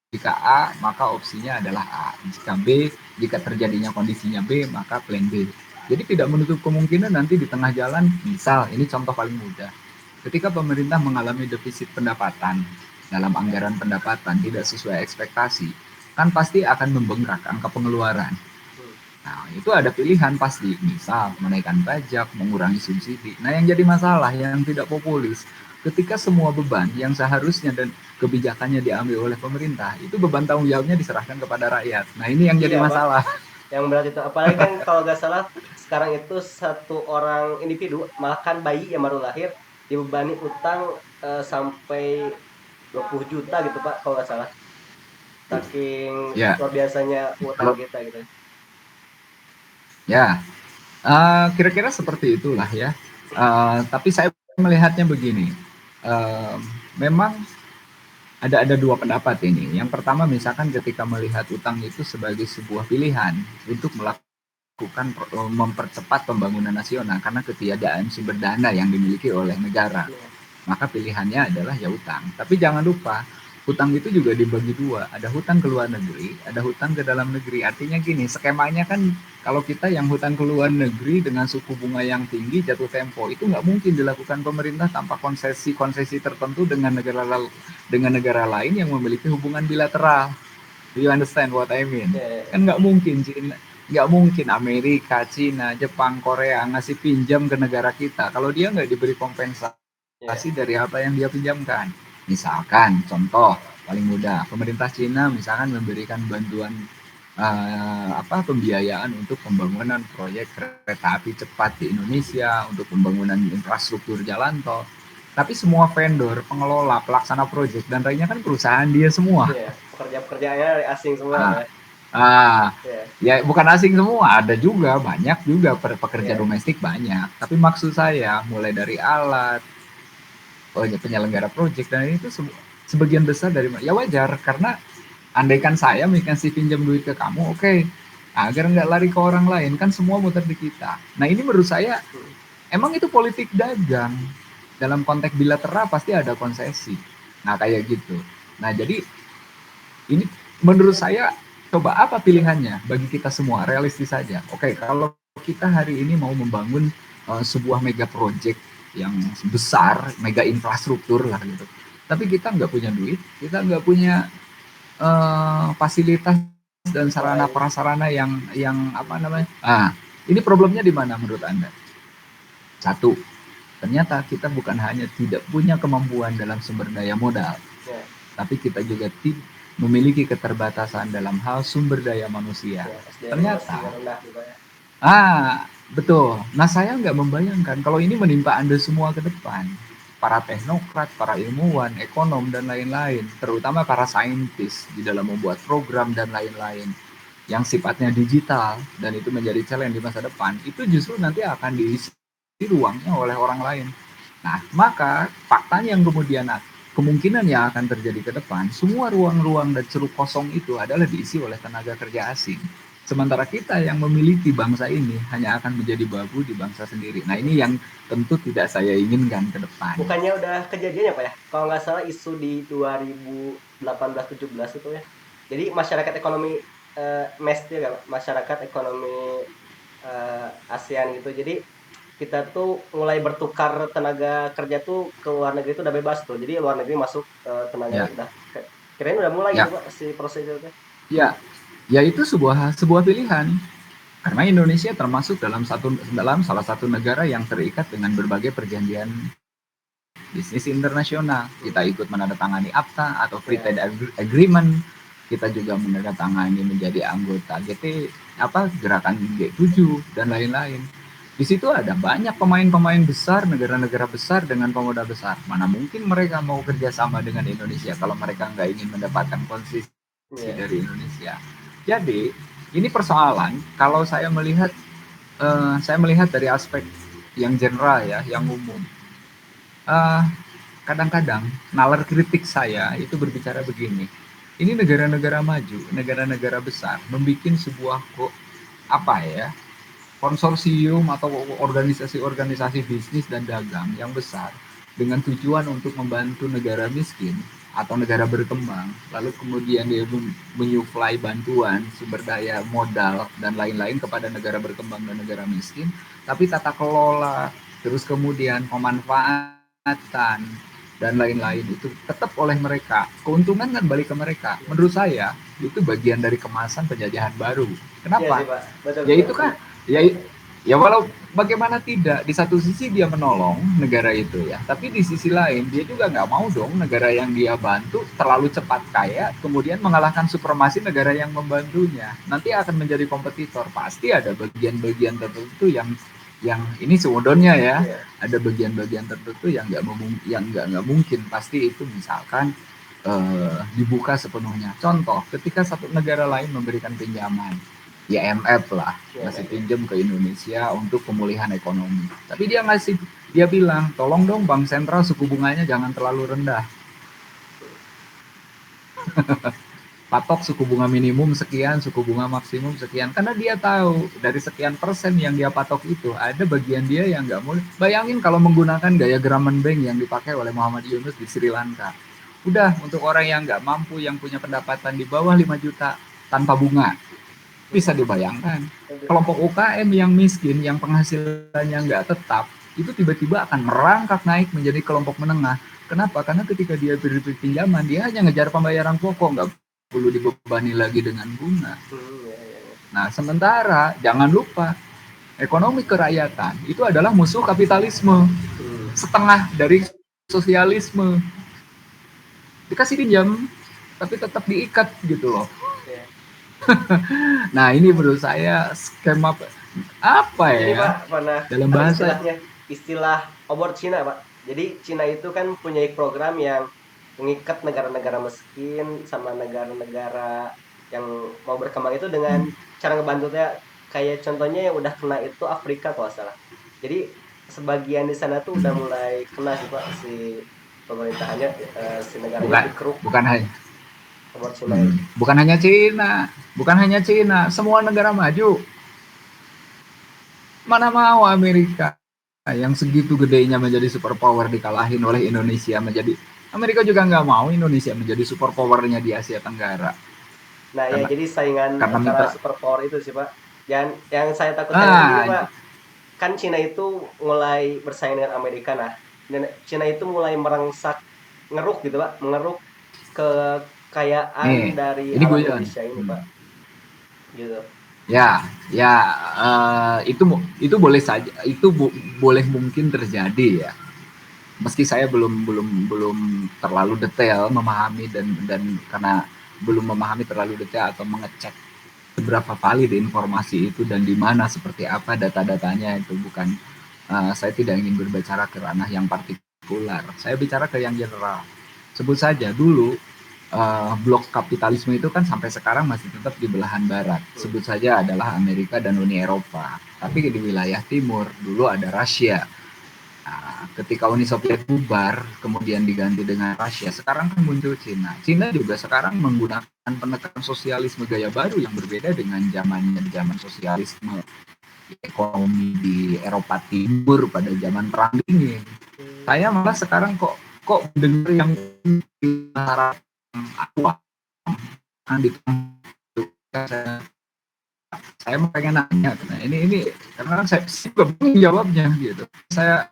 S2: Jika A, maka opsinya adalah A. Jika B, jika terjadinya kondisinya B, maka plan B. Jadi tidak menutup kemungkinan nanti di tengah jalan, misal, ini contoh paling mudah. Ketika pemerintah mengalami defisit pendapatan, dalam anggaran pendapatan tidak sesuai ekspektasi, kan pasti akan membengkak angka pengeluaran.
S1: Hmm.
S2: Nah, itu ada pilihan pasti, misal menaikkan pajak, mengurangi subsidi. Nah, yang jadi masalah yang tidak populis, ketika semua beban yang seharusnya dan kebijakannya diambil oleh pemerintah, itu beban tanggung jawabnya diserahkan kepada rakyat. Nah, ini yang jadi
S1: Iya, Pak.
S2: masalah.
S1: Yang berat itu. Apalagi kan kalau nggak salah sekarang itu satu orang individu, malah kan bayi yang baru lahir dibebani utang sampai 20 juta gitu, Pak, kalau nggak salah. Saking
S2: Ya,
S1: luar biasanya utang
S2: kalau
S1: kita gitu.
S2: ya kira-kira seperti itulah ya. Tapi saya melihatnya begini, uh, memang ada dua pendapat ini. Yang pertama, misalkan ketika melihat utang itu sebagai sebuah pilihan untuk melakukan mempercepat pembangunan nasional karena ketiadaan sumber dana yang dimiliki oleh negara,
S1: Iya.
S2: maka pilihannya adalah ya utang. Tapi jangan lupa, hutang itu juga dibagi dua. Ada hutang ke luar negeri, ada hutang ke dalam negeri. Artinya gini, skemanya kan kalau kita yang hutang ke luar negeri dengan suku bunga yang tinggi, jatuh tempo, itu nggak mungkin dilakukan pemerintah tanpa konsesi-konsesi tertentu dengan negara lain yang memiliki hubungan bilateral. Do you understand what I mean?
S1: Iya, iya, iya.
S2: Kan nggak mungkin Cina, nggak mungkin Amerika, Cina, Jepang, Korea ngasih pinjam ke negara kita kalau dia nggak diberi
S1: Iya.
S2: kompensasi dari apa yang dia pinjamkan. Misalkan, contoh paling mudah, pemerintah Cina misalkan memberikan bantuan apa pembiayaan untuk pembangunan proyek kereta api cepat di Indonesia, untuk pembangunan infrastruktur jalan tol. Tapi semua vendor, pengelola, pelaksana proyek dan lainnya kan perusahaan dia semua.
S1: Iya. Pekerja-pekerjaannya dari asing semua, Pak,
S2: Ah,
S1: ya.
S2: ah,
S1: Iya.
S2: ya bukan asing semua, ada juga banyak juga pekerja
S1: Iya.
S2: domestik banyak. Tapi maksud saya mulai dari alat, penyelenggara proyek dan itu sebagian besar dari ya wajar karena andaikan saya kasih pinjam duit ke kamu, oke, okay, agar nggak lari ke orang lain kan semua muter di kita. Nah ini menurut saya
S1: Hmm.
S2: emang itu politik dagang. Dalam konteks bilateral pasti ada konsesi. Nah kayak gitu. Nah jadi ini menurut saya coba apa pilihannya bagi kita semua realistis saja. Oke, kalau kita hari ini mau membangun sebuah mega project yang besar, mega infrastruktur lah gitu. Tapi kita nggak punya duit, kita nggak punya fasilitas dan sarana
S1: Lain.
S2: prasarana yang apa namanya. Ah, ini problemnya di mana menurut Anda? Satu, ternyata kita bukan hanya tidak punya kemampuan dalam sumber daya modal,
S1: Ya.
S2: tapi kita juga memiliki keterbatasan dalam hal sumber daya manusia.
S1: Ya. SDM-nya masih
S2: Ternyata,
S1: rendah juga ya.
S2: betul. Nah, saya nggak membayangkan kalau ini menimpa Anda semua ke depan. Para teknokrat, para ilmuwan, ekonom, dan lain-lain. Terutama para saintis di dalam membuat program dan lain-lain. Yang sifatnya digital, dan itu menjadi challenge di masa depan. Itu justru nanti akan diisi ruangnya oleh orang lain. Nah, maka faktanya yang kemudian kemungkinan yang akan terjadi ke depan, semua ruang-ruang dan ceruk kosong itu adalah diisi oleh tenaga kerja asing. Sementara kita yang memiliki bangsa ini hanya akan menjadi babu di bangsa sendiri. Nah ini yang tentu tidak saya inginkan ke depan.
S1: Bukannya udah kejadian ya, Pak, ya? Kalau nggak salah isu di 2018-17 itu ya. Jadi masyarakat ekonomi MES itu ya, masyarakat ekonomi ASEAN gitu. Jadi kita tuh mulai bertukar tenaga kerja tuh ke luar negeri itu udah bebas tuh. Jadi luar negeri masuk tenaga
S2: Ya,
S1: udah kirain udah mulai gitu,
S2: ya,
S1: Pak, si proses itu.
S2: ya, ya itu sebuah pilihan. Karena Indonesia termasuk dalam salah satu negara yang terikat dengan berbagai perjanjian bisnis internasional. Kita ikut menandatangani AFTA atau Free
S1: Ya.
S2: Trade Agreement. Kita juga menandatangani menjadi anggota gerakan G7 dan lain-lain. Di situ ada banyak pemain-pemain besar, negara-negara besar dengan pemuda besar. Mana mungkin mereka mau kerjasama dengan Indonesia kalau mereka nggak ingin mendapatkan konsesi
S1: Ya.
S2: dari Indonesia. Jadi ini persoalan kalau saya melihat dari aspek yang general ya, yang umum. Uh, kadang-kadang nalar kritik saya itu berbicara begini. Ini negara-negara maju, negara-negara besar membuat sebuah apa ya, konsorsium atau organisasi-organisasi bisnis dan dagang yang besar dengan tujuan untuk membantu negara miskin atau negara berkembang, lalu kemudian dia menyuplai bantuan sumber daya modal dan lain-lain kepada negara berkembang dan negara miskin, tapi tata kelola terus kemudian pemanfaatan dan lain-lain itu tetap oleh mereka, keuntungan kan balik ke mereka. Menurut saya itu bagian dari kemasan penjajahan baru.
S1: Iya sih
S2: Kenapa?
S1: Pak, betul
S2: Ya
S1: betul.
S2: itu kan, ya ya walau bagaimana tidak, di satu sisi dia menolong negara itu ya, tapi di sisi lain dia juga nggak mau dong negara yang dia bantu terlalu cepat kaya kemudian mengalahkan supremasi negara yang membantunya. Nanti akan menjadi kompetitor, pasti ada bagian-bagian tertentu yang ini seudonnya ya,
S1: Iya.
S2: ada bagian-bagian tertentu yang nggak mungkin, pasti itu misalkan dibuka sepenuhnya. Contoh, ketika satu negara lain memberikan pinjaman, IMF lah,
S1: Iya,
S2: ngasih
S1: iya.
S2: pinjam ke Indonesia untuk pemulihan ekonomi. Tapi dia bilang, tolong dong bank sentral suku bunganya jangan terlalu rendah. Patok suku bunga minimum sekian, suku bunga maksimum sekian. Karena dia tahu dari sekian persen yang dia patok itu, ada bagian dia yang nggak mau. Bayangin kalau menggunakan gaya Grameen Bank yang dipakai oleh Muhammad Yunus di Sri Lanka. Udah, untuk orang yang nggak mampu, yang punya pendapatan di bawah 5 juta, tanpa bunga. Bisa dibayangkan, kelompok UKM yang miskin, yang penghasilannya nggak tetap, itu tiba-tiba akan merangkak naik menjadi kelompok menengah. Kenapa? Karena ketika dia beri pinjaman, dia hanya ngejar pembayaran pokok, nggak perlu dibebani lagi dengan bunga.
S1: Iya, iya, iya.
S2: Nah, sementara jangan lupa, ekonomi kerakyatan itu adalah musuh kapitalisme, setengah dari sosialisme. Dikasih pinjam, tapi tetap diikat gitu loh.
S1: Iya.
S2: Nah, ini menurut saya skema apa
S1: Ini
S2: ya,
S1: Pak pernah
S2: dalam
S1: ada
S2: bahasa
S1: istilahnya, istilah obor Cina Pak. Jadi Cina itu kan punya program yang mengikat negara-negara miskin sama negara-negara yang mau berkembang itu dengan cara ngebantunya, kayak contohnya yang udah kena itu Afrika kalau nggak salah. Jadi sebagian di sana tuh udah mulai kena sih Pak, si pemerintahannya, si negaranya
S2: bukan
S1: dikeruk
S2: bukan hanya
S1: obor Cina ini.
S2: bukan hanya Cina, bukan hanya Cina, semua negara maju. Mana mau Amerika yang segitu gedenya menjadi superpower dikalahin oleh Indonesia, Amerika juga nggak mau Indonesia menjadi superpowernya di Asia Tenggara,
S1: Nah ya,
S2: karena
S1: jadi saingan
S2: karena
S1: antara
S2: mitra
S1: superpower itu sih Pak. Yang saya takutkan itu gini Pak, kan Cina itu mulai bersaing dengan Amerika. Nah, dan Cina itu mulai merangsak, ngeruk gitu Pak, mengeruk kekayaan
S2: nih
S1: dari
S2: ini
S1: alam
S2: guyon.
S1: Indonesia ini Pak, gitu.
S2: Ya, ya, itu boleh saja, itu boleh mungkin terjadi ya. Meski saya belum terlalu detail memahami dan karena belum memahami terlalu detail atau mengecek seberapa valid informasi itu dan di mana seperti apa data-datanya, itu bukan, saya tidak ingin berbicara ke ranah yang partikular. Saya bicara ke yang general. Sebut saja dulu blok kapitalisme itu kan sampai sekarang masih tetap di belahan barat. Sebut saja adalah Amerika dan Uni Eropa. Tapi di wilayah timur dulu ada Rusia. Nah, ketika Uni Soviet bubar, kemudian diganti dengan Rusia, sekarang kan muncul Cina. Cina juga sekarang menggunakan pendekatan sosialisme gaya baru yang berbeda dengan zaman sosialisme ekonomi di Eropa Timur pada zaman Perang Dingin. Saya malah sekarang kok dengar yang aqua di saya, saya mau pengen nanya, nah, ini karena kan saya juga bingung jawabnya gitu. Saya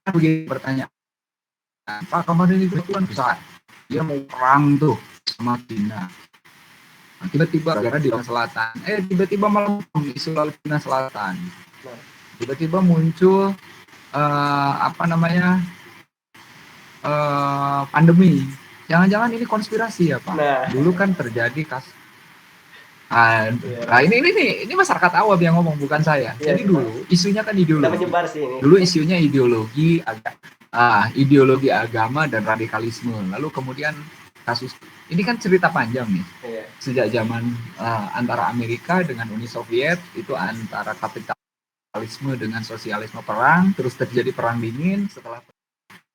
S2: begini bertanya, Pak kemarin itu kan besar, dia mau perang tuh sama Cina. Nah, tiba-tiba negara di Laut Selatan, tiba-tiba malah isu Laut Cina Selatan. Tiba-tiba muncul apa namanya pandemi. Jangan-jangan ini konspirasi ya Pak?
S1: Nah,
S2: Dulu kan terjadi nah ini masyarakat awam yang ngomong, bukan saya.
S1: iya
S2: Jadi
S1: sih Pak,
S2: dulu isunya kan
S1: udah
S2: ideologi.
S1: menyebar sih ini.
S2: Dulu isunya ideologi agama dan radikalisme. Lalu kemudian kasus ini kan cerita panjang nih.
S1: Iya.
S2: Sejak zaman antara Amerika dengan Uni Soviet, itu antara kapitalisme dengan sosialisme perang, terus terjadi perang dingin. Setelah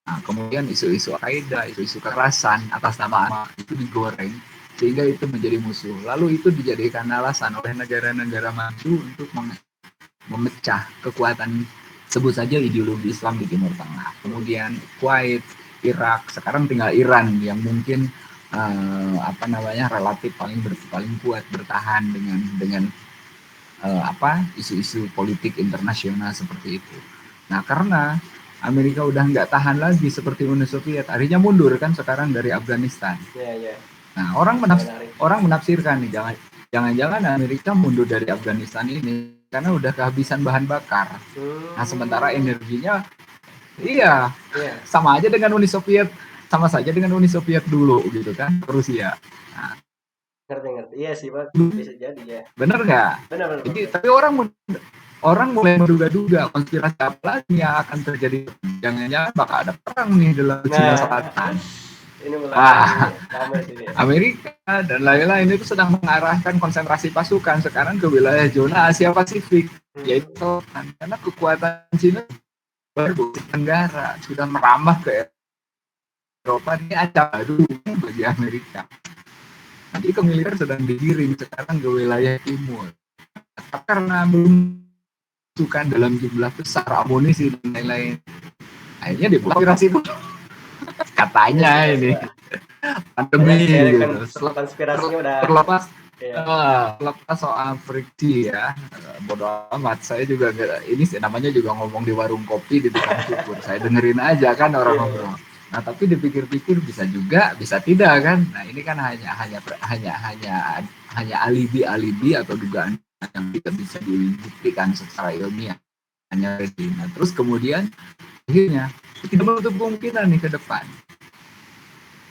S2: Nah, kemudian isu-isu Al-Qaeda, isu-isu kekerasan atas nama agama itu digoreng sehingga itu menjadi musuh. Lalu itu dijadikan alasan oleh negara-negara maju untuk memecah kekuatan, sebut saja ideologi Islam di Timur Tengah. Kemudian Kuwait, Irak, sekarang tinggal Iran yang mungkin relatif paling kuat bertahan dengan isu-isu politik internasional seperti itu. Nah, karena Amerika udah nggak tahan lagi seperti Uni Soviet, akhirnya mundur kan sekarang dari Afghanistan.
S1: Ya.
S2: Nah, orang menafsirkan nih, jangan-jangan Amerika mundur dari Afghanistan ini karena udah kehabisan bahan bakar. Nah, sementara energinya, iya, sama aja dengan Uni Soviet, sama saja dengan Uni Soviet dulu gitu kan, Rusia. Nah,
S1: ngerti. Iya sih Pak, bisa jadi ya.
S2: Bener nggak?
S1: Benar.
S2: Jadi tapi orang mulai menduga-duga konspirasi apa lagi yang akan terjadi. Jangan-jangan bakal ada perang nih dalam Cina Selatan.
S1: Ini mulai
S2: Amerika dan lain-lain itu sedang mengarahkan konsentrasi pasukan sekarang ke wilayah zona Asia Pasifik, yaitu karena kekuatan Cina berbukti Tenggara sudah merambah ke Eropa. Ini acah baru bagi Amerika. Jadi ke militer sedang digiring sekarang ke wilayah timur. Karena belum sukan dalam jumlah besar amunisi dan lain-lain, akhirnya diblokirasi dulu. Katanya ini pandemi gitu.
S1: Konspirasinya udah
S2: terlepas soal friksi ya, bodo amat. Saya juga ini namanya juga ngomong di warung kopi di tukang cukur. Saya dengerin aja kan orang ngobrol. Nah, tapi dipikir-pikir bisa juga, bisa tidak kan. Nah, ini kan hanya alibi atau dugaan yang tidak bisa dibuktikan secara ilmiah. Hanya nah, terus kemudian akhirnya tidak menutup kemungkinan nih ke depan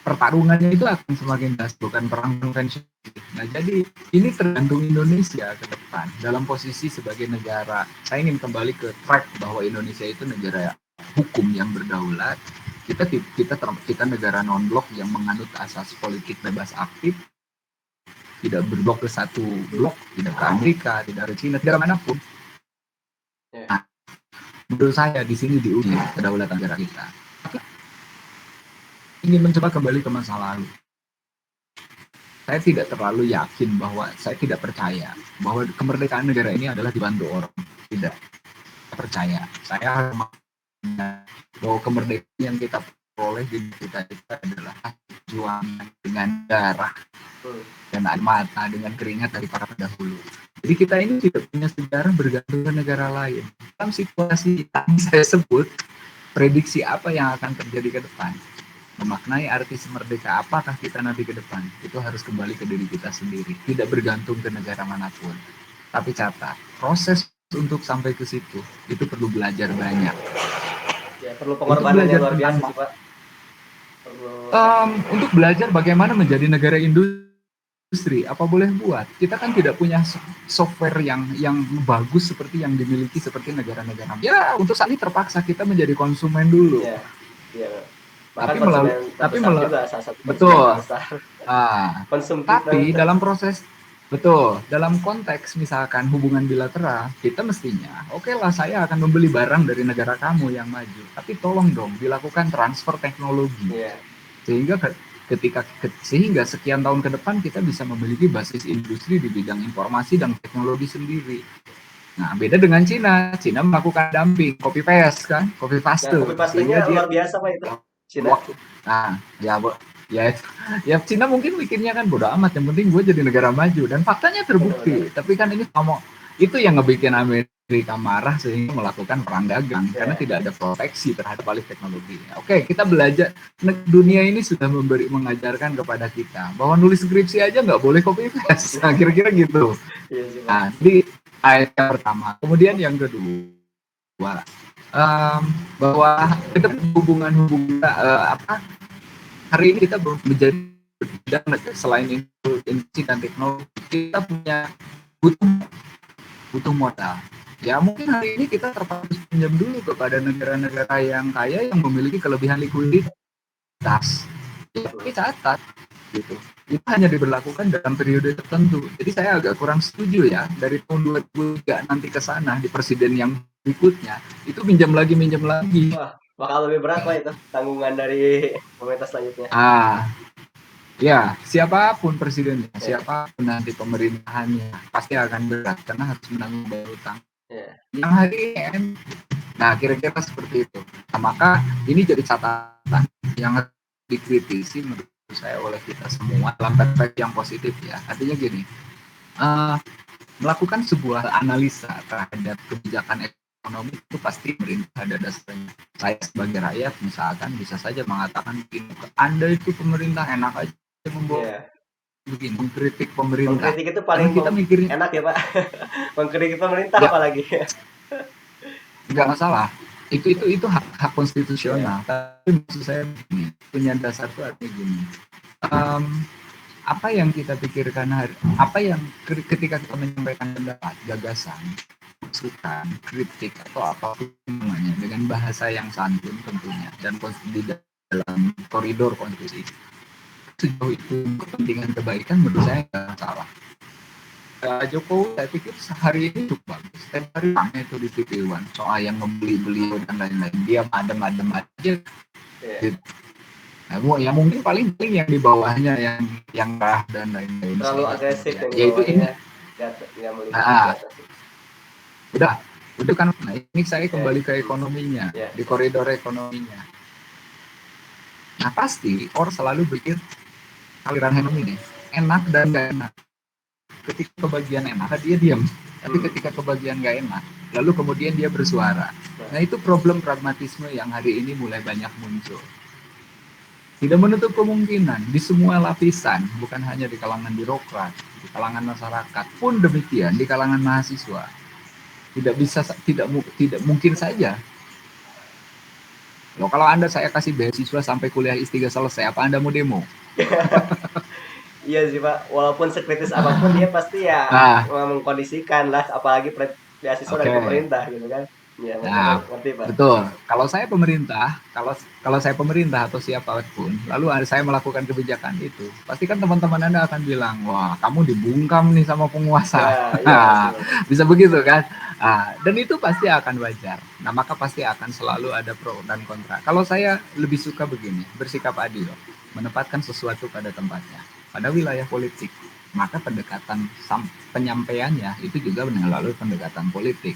S2: pertarungannya itu akan semakin jelas, bukan perang konvensional. Nah, jadi ini tergantung Indonesia ke depan dalam posisi sebagai negara. Saya ingin kembali ke track bahwa Indonesia itu negara hukum yang berdaulat. Kita negara non-blok yang menganut asas politik bebas aktif, tidak berblok ke satu blok, tidak ke Amerika, tidak ke China, tidak manapun. Nah, menurut saya di sini diuji kedaulatan negara kita. Ingin mencoba kembali ke masa lalu. Saya tidak terlalu yakin bahwa saya tidak percaya bahwa kemerdekaan negara ini adalah dibantu orang. Tidak percaya. Saya bahwa kemerdekaan yang kita peroleh di kita adalah perjuangan dengan darah dan air mata, dengan keringat dari para pendahulu. Jadi kita ini tidak punya sejarah bergantung ke negara lain. Dalam situasi yang saya sebut, prediksi apa yang akan terjadi ke depan, memaknai arti merdeka apakah kita nanti ke depan, itu harus kembali ke diri kita sendiri, tidak bergantung ke negara manapun. Tapi catat, proses untuk sampai ke situ itu perlu belajar banyak.
S1: Ya, perlu pengorbanan yang luar biasa sih Pak.
S2: Untuk belajar bagaimana menjadi negara industri, apa boleh buat. Kita kan tidak punya software yang bagus seperti yang dimiliki seperti negara-negara. Ya, untuk saat ini terpaksa kita menjadi konsumen dulu.
S1: Iya.
S2: Tapi melalui betul. Tapi dalam proses dalam konteks misalkan hubungan bilateral, kita mestinya lah saya akan membeli barang dari negara kamu yang maju, tapi tolong dong dilakukan transfer teknologi. Sehingga sekian tahun ke depan kita bisa memiliki basis industri di bidang informasi dan teknologi sendiri. Nah, beda dengan Cina melakukan dumping, copy paste kan, copy paste.
S1: Copy paste-nya luar biasa Pak itu. Cina.
S2: Nah, ya Cina mungkin mikirnya kan bodo amat, yang penting gue jadi negara maju, dan faktanya terbukti. Tapi kan ini itu yang ngebikin Amerika marah sehingga melakukan perang dagang karena tidak ada proteksi terhadap alih teknologi. Oke, kita belajar, dunia ini sudah mengajarkan kepada kita bahwa nulis skripsi aja nggak boleh copy paste. Nah, kira-kira gitu. Nah, di ayat yang pertama, kemudian yang kedua, bahwa hubungan hari ini kita belum menjadi selain industri dan teknologi, kita punya butuh modal. Ya mungkin hari ini kita terpaksa pinjam dulu kepada negara-negara yang kaya yang memiliki kelebihan likuiditas. Tapi catat gitu, itu hanya diberlakukan dalam periode tertentu. Jadi saya agak kurang setuju ya, dari tahun 2003 nanti ke sana di presiden yang berikutnya itu minjam lagi.
S1: bakal lebih berat Pak itu tanggungan dari pemerintah selanjutnya.
S2: Ah, ya, siapapun presidennya,
S1: Ya,
S2: siapapun nanti pemerintahannya, pasti akan berat karena harus menanggung bayar utang.
S1: ya,
S2: Yang hari ini, nah kira-kira seperti itu. Nah, maka ini jadi catatan yang harus dikritisi menurut saya oleh kita semua dalam perspektif yang positif ya. Artinya gini, uh, melakukan sebuah analisa terhadap kebijakan ekonomi itu pasti pemerintah ada dasarnya. Saya sebagai rakyat misalkan bisa saja mengatakan begini, Anda itu pemerintah enak aja membawa
S1: ya.
S2: begini, mengkritik pemerintah.
S1: Mengkritik itu
S2: Karena
S1: paling
S2: kita mikirnya,
S1: enak ya Pak. Mengkritik pemerintah
S2: ya
S1: apalagi.
S2: nggak masalah. Itu hak
S1: Ya,
S2: konstitusional. Tapi maksud saya begini, punya dasar itu artinya gini. Um, apa yang kita pikirkan apa yang ketika kita menyampaikan pendapat, gagasan, masukan, kritik atau apapun namanya dengan bahasa yang santun tentunya dan di dalam koridor konstitusi sejauh itu kepentingan kebaikan menurut saya nggak salah. Jokowi saya pikir sehari ini cukup bagus. Setiap hari ramai itu di TV One soal yang membeli beliau dan lain-lain. Dia adem-adem aja.
S1: ya.
S2: Gitu. Nah, ya mungkin paling yang di bawahnya yang rah dan lain-lain.
S1: Terlalu agresif yang di
S2: Ya itu ini.
S1: bawahnya, nggak melihat ke
S2: Nah,
S1: atas.
S2: udah kan. Nah, ini saya
S1: Ya,
S2: kembali ke ekonominya,
S1: ya,
S2: di koridor ekonominya. Nah pasti orang selalu berpikir aliran ekonomi ini enak dan gak enak. Ketika kebagian enak dia diam, tapi ketika kebagian gak enak lalu kemudian dia bersuara. Nah itu problem pragmatisme yang hari ini mulai banyak muncul. Tidak menutup kemungkinan di semua lapisan, bukan hanya di kalangan birokrat, di kalangan masyarakat pun demikian, di kalangan mahasiswa. Tidak mungkin saja. Loh, kalau Anda saya kasih beasiswa sampai kuliah S3 selesai, apa Anda mau demo?
S1: iya sih Pak. Walaupun sekritis apapun dia pasti ya
S2: Nah,
S1: mengkondisikan lah, apalagi beasiswa
S2: oke.
S1: dari pemerintah gitu kan. Ya,
S2: Nah,
S1: ngerti Pak.
S2: betul. Kalau saya pemerintah, kalau saya pemerintah atau siapapun, lalu saya melakukan kebijakan itu, pasti kan teman-teman Anda akan bilang, wah kamu dibungkam nih sama penguasa.
S1: Ya, iya sih Pak.
S2: Bisa begitu kan? Dan itu pasti akan wajar. Nah, maka pasti akan selalu ada pro dan kontra. Kalau saya lebih suka begini, bersikap adil, menempatkan sesuatu pada tempatnya, pada wilayah politik. Maka pendekatan penyampaiannya itu juga melalui pendekatan politik.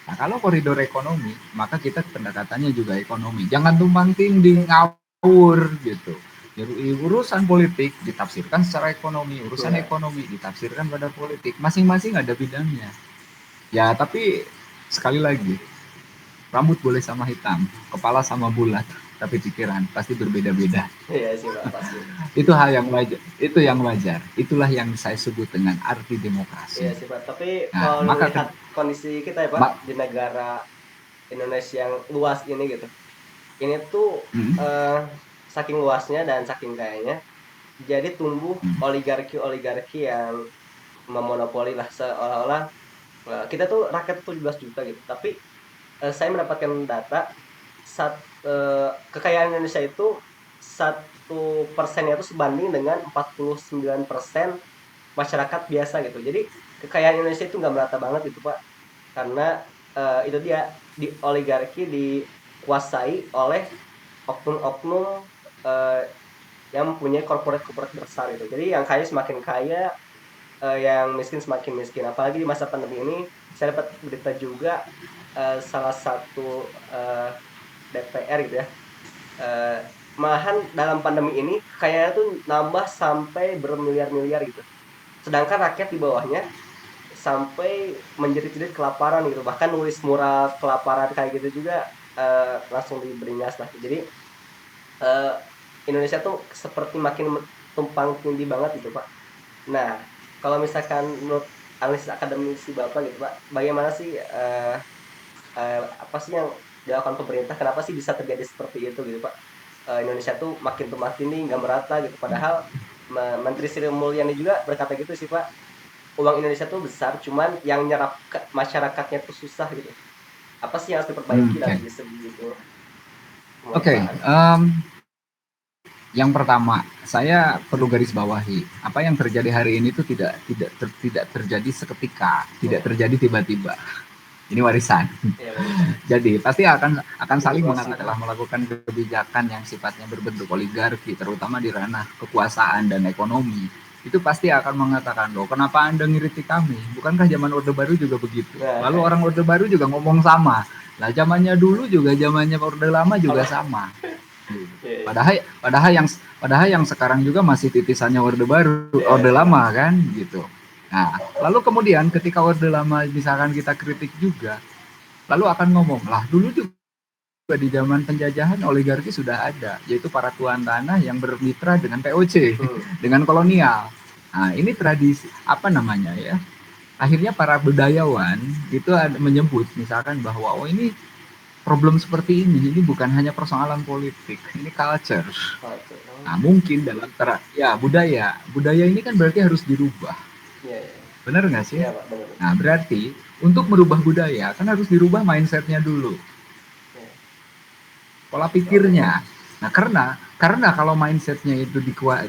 S2: Nah, kalau koridor ekonomi, maka kita pendekatannya juga ekonomi. Jangan tumpang tindih ngawur gitu. Jadi urusan politik ditafsirkan secara ekonomi, urusan
S1: Ya,
S2: ekonomi ditafsirkan pada politik. Masing-masing ada bidangnya. Ya, tapi sekali lagi, rambut boleh sama hitam, kepala sama bulat, tapi pikiran pasti berbeda-beda.
S1: iya sih Pak pasti.
S2: Itu hal yang wajar. Itu yang wajar. Itulah yang saya sebut dengan arti
S1: Iya
S2: demokrasi.
S1: sih Pak. Tapi
S2: Nah,
S1: kalau
S2: maka
S1: lihat kondisi kita ya Pak
S2: ma,
S1: di negara Indonesia yang luas ini gitu. Ini tuh
S2: hmm,
S1: eh, saking luasnya dan saking kayanya, jadi tumbuh
S2: hmm,
S1: oligarki-oligarki yang memonopoli lah seolah-olah kita tuh rakyat 17 juta gitu. Tapi saya mendapatkan data kekayaan Indonesia itu 1%-nya itu sebanding dengan 49% masyarakat biasa gitu. Jadi kekayaan Indonesia itu nggak merata banget gitu Pak, karena itu dia di oligarki dikuasai oleh oknum-oknum yang mempunyai korporat-korporat besar gitu. Jadi yang kaya semakin kaya, yang miskin semakin miskin. Apalagi di masa pandemi ini, saya dapat berita juga salah satu DPR gitu ya, eh, malahan dalam pandemi ini kayaknya tuh nambah sampai bermiliar-miliar gitu. Sedangkan rakyat di bawahnya sampai menjerit-jerit kelaparan gitu, bahkan nulis mural kelaparan kayak gitu juga langsung diberingas lah. Jadi eh, Indonesia tuh seperti makin tumpang tindih banget gitu Pak. Nah, kalau misalkan menurut analisis akademisi Bapak gitu Pak, bagaimana sih apa sih yang dilakukan pemerintah? Kenapa sih bisa terjadi seperti itu gitu Pak? Indonesia tuh makin tumpang tindih, nggak merata gitu. Padahal Menteri Sri Mulyani juga berkata gitu sih Pak. Uang Indonesia tuh besar, cuman yang nyerap ke masyarakatnya tuh susah gitu. Apa sih yang harus diperbaiki
S2: oke.
S1: dari segi itu
S2: Oke,
S1: pemerintah?
S2: yang pertama, saya perlu garis bawahi, apa yang terjadi hari ini itu tidak terjadi seketika, tidak
S1: Ya,
S2: terjadi tiba-tiba. Ini warisan.
S1: Ya warisan.
S2: Jadi pasti akan saling
S1: Spekulasi.
S2: mengatakan telah melakukan kebijakan yang sifatnya berbentuk oligarki, terutama di ranah kekuasaan dan ekonomi. Itu pasti akan mengatakan, loh kenapa Anda ngiritik kami? Bukankah zaman Orde Baru juga begitu?
S1: Nah,
S2: Lalu orang Orde Baru juga ngomong sama. Lah zamannya dulu juga zamannya Orde Lama juga
S1: apa?
S2: sama.
S1: Ya, ya.
S2: Padahal padahal yang sekarang juga masih titisannya Orde Baru,
S1: Ya,
S2: Orde
S1: sama.
S2: Lama kan gitu. Nah, lalu kemudian ketika Orde Lama misalkan kita kritik juga, lalu akan ngomong, lah dulu juga di zaman penjajahan oligarki sudah ada, yaitu para tuan tanah yang bermitra dengan POC,
S1: Hmm.
S2: dengan kolonial. Nah, ini tradisi apa namanya ya? Akhirnya para budayawan itu menyebut misalkan bahwa oh ini problem seperti ini bukan hanya persoalan politik, ini culture.
S1: Oh, itu. Oh.
S2: Nah, mungkin dalam ya budaya ini kan berarti harus dirubah,
S1: Ya, ya.
S2: benar nggak sih?
S1: Ya, Pak, benar.
S2: Nah, berarti untuk merubah budaya kan harus dirubah mindsetnya dulu,
S1: Ya.
S2: pola
S1: Oh.
S2: pikirnya. Nah, karena kalau mindsetnya itu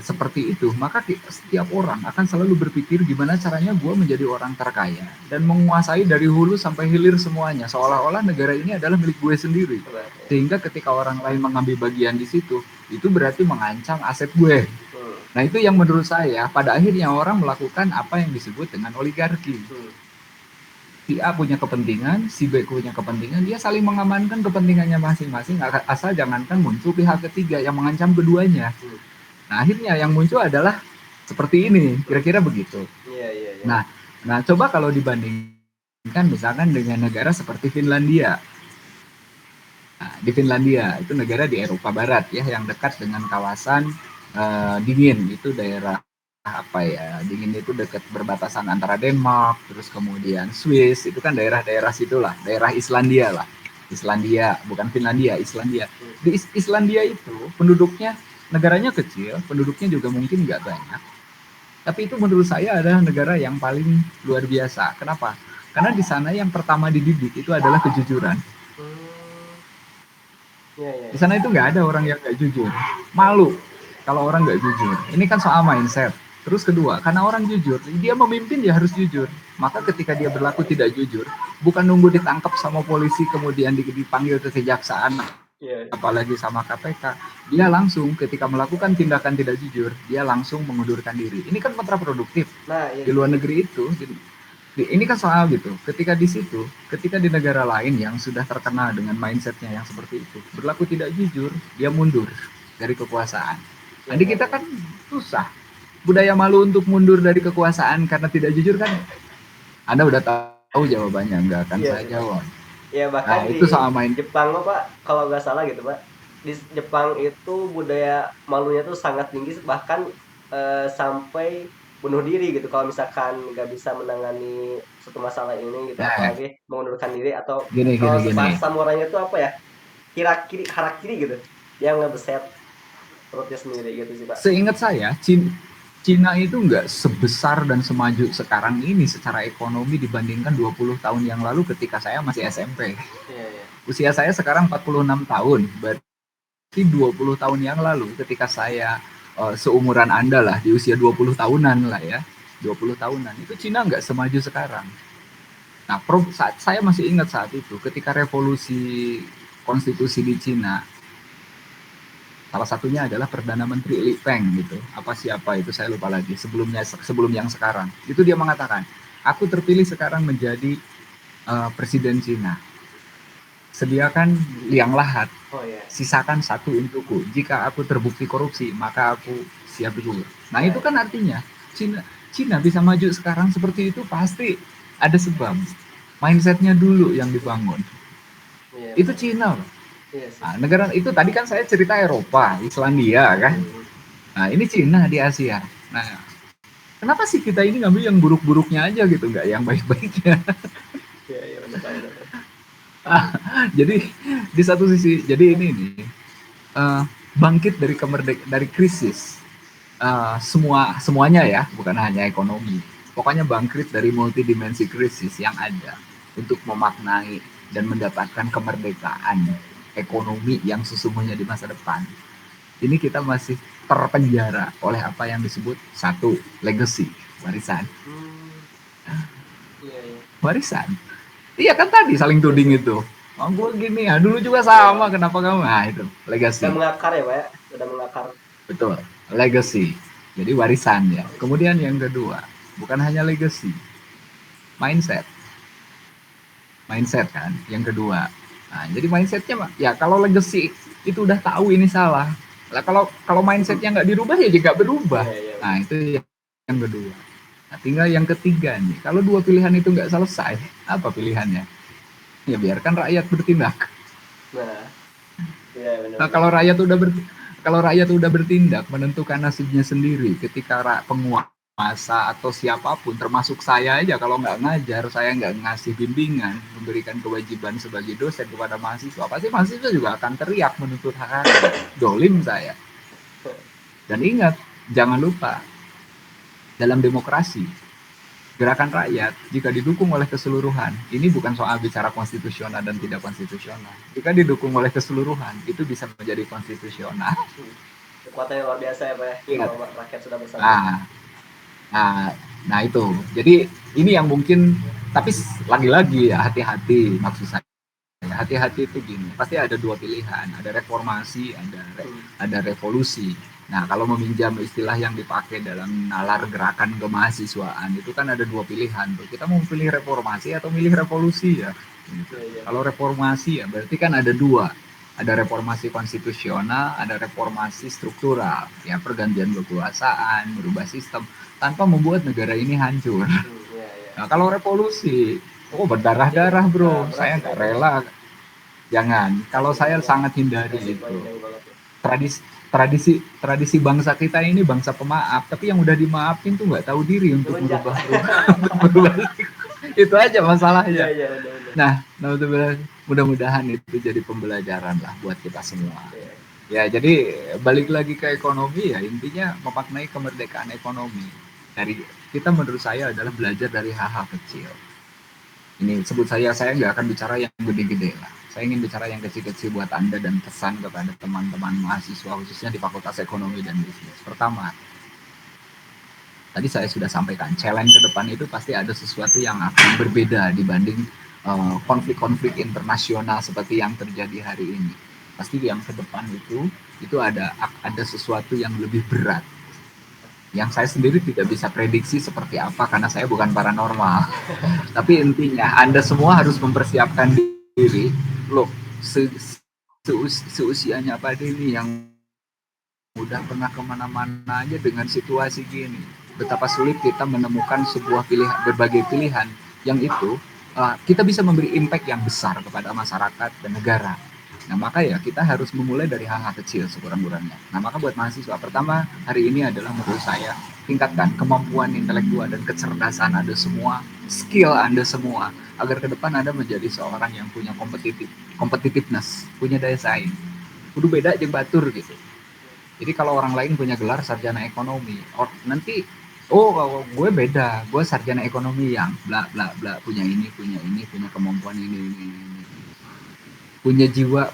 S2: seperti itu, maka setiap orang akan selalu berpikir gimana caranya gue menjadi orang terkaya dan menguasai dari hulu sampai hilir semuanya, seolah-olah negara ini adalah milik gue sendiri.
S1: Coba, ya.
S2: Sehingga ketika orang lain mengambil bagian di situ, itu berarti mengancam aset gue.
S1: Hmm.
S2: Nah, itu yang menurut saya pada akhirnya orang melakukan apa yang disebut dengan oligarki.
S1: Hmm.
S2: Si A punya kepentingan, si B punya kepentingan, dia saling mengamankan kepentingannya masing-masing, asal jangankan muncul pihak ketiga yang mengancam keduanya. Nah, akhirnya yang muncul adalah seperti ini, kira-kira begitu.
S1: Iya, iya, iya.
S2: Nah, coba kalau dibandingkan misalkan dengan negara seperti Finlandia. Nah, di Finlandia itu negara di Eropa Barat ya, yang dekat dengan kawasan dingin, itu daerah apa ya, dingin itu dekat berbatasan antara Denmark, terus kemudian Swiss, itu kan daerah-daerah situlah, daerah Islandia lah. Islandia, bukan Finlandia, Islandia. Di Islandia itu penduduknya, negaranya kecil, penduduknya juga mungkin nggak banyak. Tapi itu menurut saya adalah negara yang paling luar biasa. Kenapa? Karena di sana yang pertama dididik itu adalah kejujuran.
S1: Ya, ya,
S2: Di
S1: ya.
S2: sana itu nggak ada orang yang nggak jujur. Malu kalau orang nggak jujur. Ini kan soal mindset. Terus kedua, karena orang jujur, dia memimpin dia harus jujur. Maka ketika dia berlaku tidak jujur, bukan nunggu ditangkap sama polisi kemudian dipanggil ke kejaksaan,
S1: Ya, ya.
S2: apalagi sama KPK, dia langsung ketika melakukan tindakan tidak jujur, dia langsung mengundurkan diri. Ini kan kontraproduktif.
S1: Nah, ya,
S2: Di luar negeri itu, ini kan soal gitu. Ketika di situ, ketika di negara lain yang sudah terkenal dengan mindsetnya yang seperti itu, berlaku tidak jujur, dia mundur dari kekuasaan.
S1: ya,
S2: Nah, di
S1: ya,
S2: kita
S1: ya.
S2: kan susah. Budaya malu untuk mundur dari kekuasaan karena tidak jujur kan, Anda udah tahu jawabannya, nggak akan
S1: Iya
S2: saya
S1: sih, Pak.
S2: jawab.
S1: Ya,
S2: Nah,
S1: bahkan
S2: itu
S1: di
S2: soal main.
S1: Jepang mah, Pak, kalau nggak salah gitu, Pak. Di Jepang itu budaya malunya tuh sangat tinggi, bahkan sampai bunuh diri gitu kalau misalkan nggak bisa menangani suatu masalah ini gitu,
S2: Nah,
S1: apalagi mengundurkan diri atau
S2: gini,
S1: kalau
S2: gini, gini.
S1: bahasa murahnya tuh apa ya, harakiri gitu, dia ngebeset perutnya sendiri gitu sih, Pak.
S2: Seingat saya, Cina itu nggak sebesar dan semaju sekarang ini secara ekonomi dibandingkan 20 tahun yang lalu ketika saya masih SMP.
S1: Iya, iya.
S2: Usia saya sekarang 46 tahun, berarti 20 tahun yang lalu ketika saya seumuran Anda lah, di usia 20 tahunan lah ya, 20 tahunan, itu Cina nggak semaju sekarang. Nah, saat saya masih ingat saat itu, ketika revolusi konstitusi di Cina, salah satunya adalah Perdana Menteri Li Peng gitu. Siapa itu saya lupa lagi. Sebelum yang sekarang. Itu dia mengatakan, aku terpilih sekarang menjadi presiden Cina. Sediakan liang lahat,
S1: Oh iya.
S2: sisakan satu untukku. Jika aku terbukti korupsi, maka aku siap dulu. Nah,
S1: Nah,
S2: itu kan artinya Cina bisa maju sekarang seperti itu pasti ada sebab. Mindsetnya dulu yang dibangun.
S1: iya,
S2: Itu
S1: benar.
S2: Cina loh.
S1: Iya sih.
S2: Nah, negara itu tadi kan saya cerita Eropa, Islandia kan. Nah, ini Cina di Asia. Nah, kenapa sih kita ini ngambil yang buruk-buruknya aja gitu, nggak yang baik-baiknya?
S1: Iya, iya, benar, Pak, benar.
S2: Jadi di satu sisi, jadi ini nih bangkit dari krisis, semuanya ya, bukan hanya ekonomi. Pokoknya bangkit dari multidimensi krisis yang ada untuk memaknai dan mendapatkan kemerdekaan ekonomi yang sesungguhnya di masa depan. Ini kita masih terpenjara oleh apa yang disebut legacy, warisan.
S1: Iya, iya.
S2: Warisan. Iya kan tadi saling tuding itu. Oh, gue gini ya, dulu juga sama, kenapa kamu? Nah, itu
S1: Udah
S2: legacy.
S1: mengakar ya Pak ya, udah mengakar.
S2: Betul, legacy. Jadi warisan ya. Kemudian yang kedua, bukan hanya legacy, mindset. Mindset kan, yang kedua. Nah, jadi mindsetnya, ya kalau legacy itu udah tahu ini salah. Lah kalau mindsetnya nggak dirubah ya juga berubah.
S1: Iya iya
S2: Nah,
S1: benar.
S2: itu yang kedua. Nah, tinggal yang ketiga nih. Kalau dua pilihan itu nggak selesai, apa pilihannya? Ya biarkan rakyat bertindak.
S1: Nah, iya
S2: Nah,
S1: benar-benar.
S2: kalau rakyat udah bertindak menentukan nasibnya sendiri ketika penguasa atau siapapun termasuk saya aja kalau nggak ngajar, saya nggak ngasih bimbingan, memberikan kewajiban sebagai dosen kepada mahasiswa, pasti mahasiswa juga akan teriak menuntut hak-haknya. Dolim saya. Dan ingat, jangan lupa, dalam demokrasi gerakan rakyat jika didukung oleh keseluruhan, ini bukan soal bicara konstitusional dan tidak konstitusional. Jika didukung oleh keseluruhan, itu bisa menjadi konstitusional.
S1: Kekuatannya luar biasa ya Pak ya,
S2: Ingat.
S1: kalau rakyat sudah bersatu.
S2: Nah, nah, nah itu. Jadi ini yang mungkin, tapi lagi-lagi ya hati-hati maksud saya. Hati-hati itu gini, pasti ada dua pilihan, ada reformasi, ada revolusi. Nah, kalau meminjam istilah yang dipakai dalam nalar gerakan kemahasiswaan itu kan ada dua pilihan tuh. Kita mau pilih reformasi atau milih revolusi ya. Gitu.
S1: Iya, iya.
S2: Kalau reformasi ya berarti kan ada dua. Ada reformasi konstitusional, ada reformasi struktural. Ya pergantian kekuasaan, merubah sistem tanpa membuat negara ini hancur.
S1: Iya, iya.
S2: Nah, kalau revolusi, oh berdarah-darah bro,
S1: Berat
S2: saya
S1: sih
S2: nggak
S1: Pak itu.
S2: rela. Jangan, kalau
S1: Pasti
S2: saya
S1: banyak
S2: sangat hindari itu.
S1: resikonya jauh banget ya.
S2: Tradisi bangsa kita ini bangsa pemaaf, tapi yang udah dimaafin tuh nggak tahu diri untuk
S1: Melunjak.
S2: merubah. Itu aja
S1: Iya,
S2: masalahnya.
S1: iya benar-benar.
S2: Nah, mudah-mudahan itu jadi pembelajaran lah buat kita semua.
S1: Iya.
S2: Ya, jadi balik lagi ke ekonomi ya, intinya memaknai kemerdekaan ekonomi. Dari kita menurut saya adalah belajar dari hal-hal kecil. Ini sebut saya nggak akan bicara yang gede-gede lah. Saya ingin bicara yang kecil-kecil buat Anda dan pesan kepada teman-teman mahasiswa khususnya di Fakultas Ekonomi dan Bisnis. Pertama, tadi saya sudah sampaikan, challenge ke depan itu pasti ada sesuatu yang akan berbeda dibanding konflik-konflik internasional seperti yang terjadi hari ini. Pasti yang ke depan itu ada sesuatu yang lebih berat yang saya sendiri tidak bisa prediksi seperti apa karena saya bukan paranormal. Tapi intinya Anda semua harus mempersiapkan diri. Loh, seusianya Pak Denny yang udah pernah kemana-mana aja dengan situasi gini. Betapa sulit kita menemukan sebuah berbagai pilihan yang itu kita bisa memberi impact yang besar kepada masyarakat dan negara. Nah, maka ya kita harus memulai dari hal-hal kecil sekurang-kurangnya. Nah, maka buat mahasiswa, pertama hari ini adalah menurut saya tingkatkan kemampuan intelektual dan kecerdasan Anda semua, skill Anda semua, agar ke depan Anda menjadi seorang yang punya competitiveness, punya daya saing. Kudu beda jeung batur gitu. Jadi kalau orang lain punya gelar sarjana ekonomi, nanti kalau gue beda, gue sarjana ekonomi yang bla bla bla, punya kemampuan ini. Punya jiwa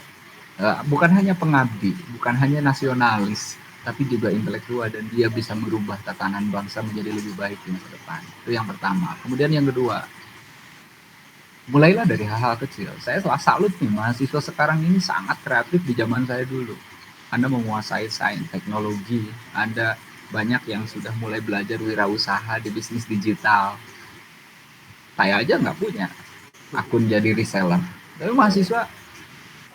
S2: bukan hanya pengabdi, bukan hanya nasionalis, tapi juga intelektual dan dia bisa merubah tatanan bangsa menjadi lebih baik di masa depan. Itu yang pertama. Kemudian yang kedua, mulailah dari hal-hal kecil. Saya salut nih, mahasiswa sekarang ini sangat kreatif di zaman saya dulu. Anda menguasai sains, teknologi, Anda banyak yang sudah mulai belajar wirausaha di bisnis digital. Saya aja nggak punya akun jadi reseller. Tapi mahasiswa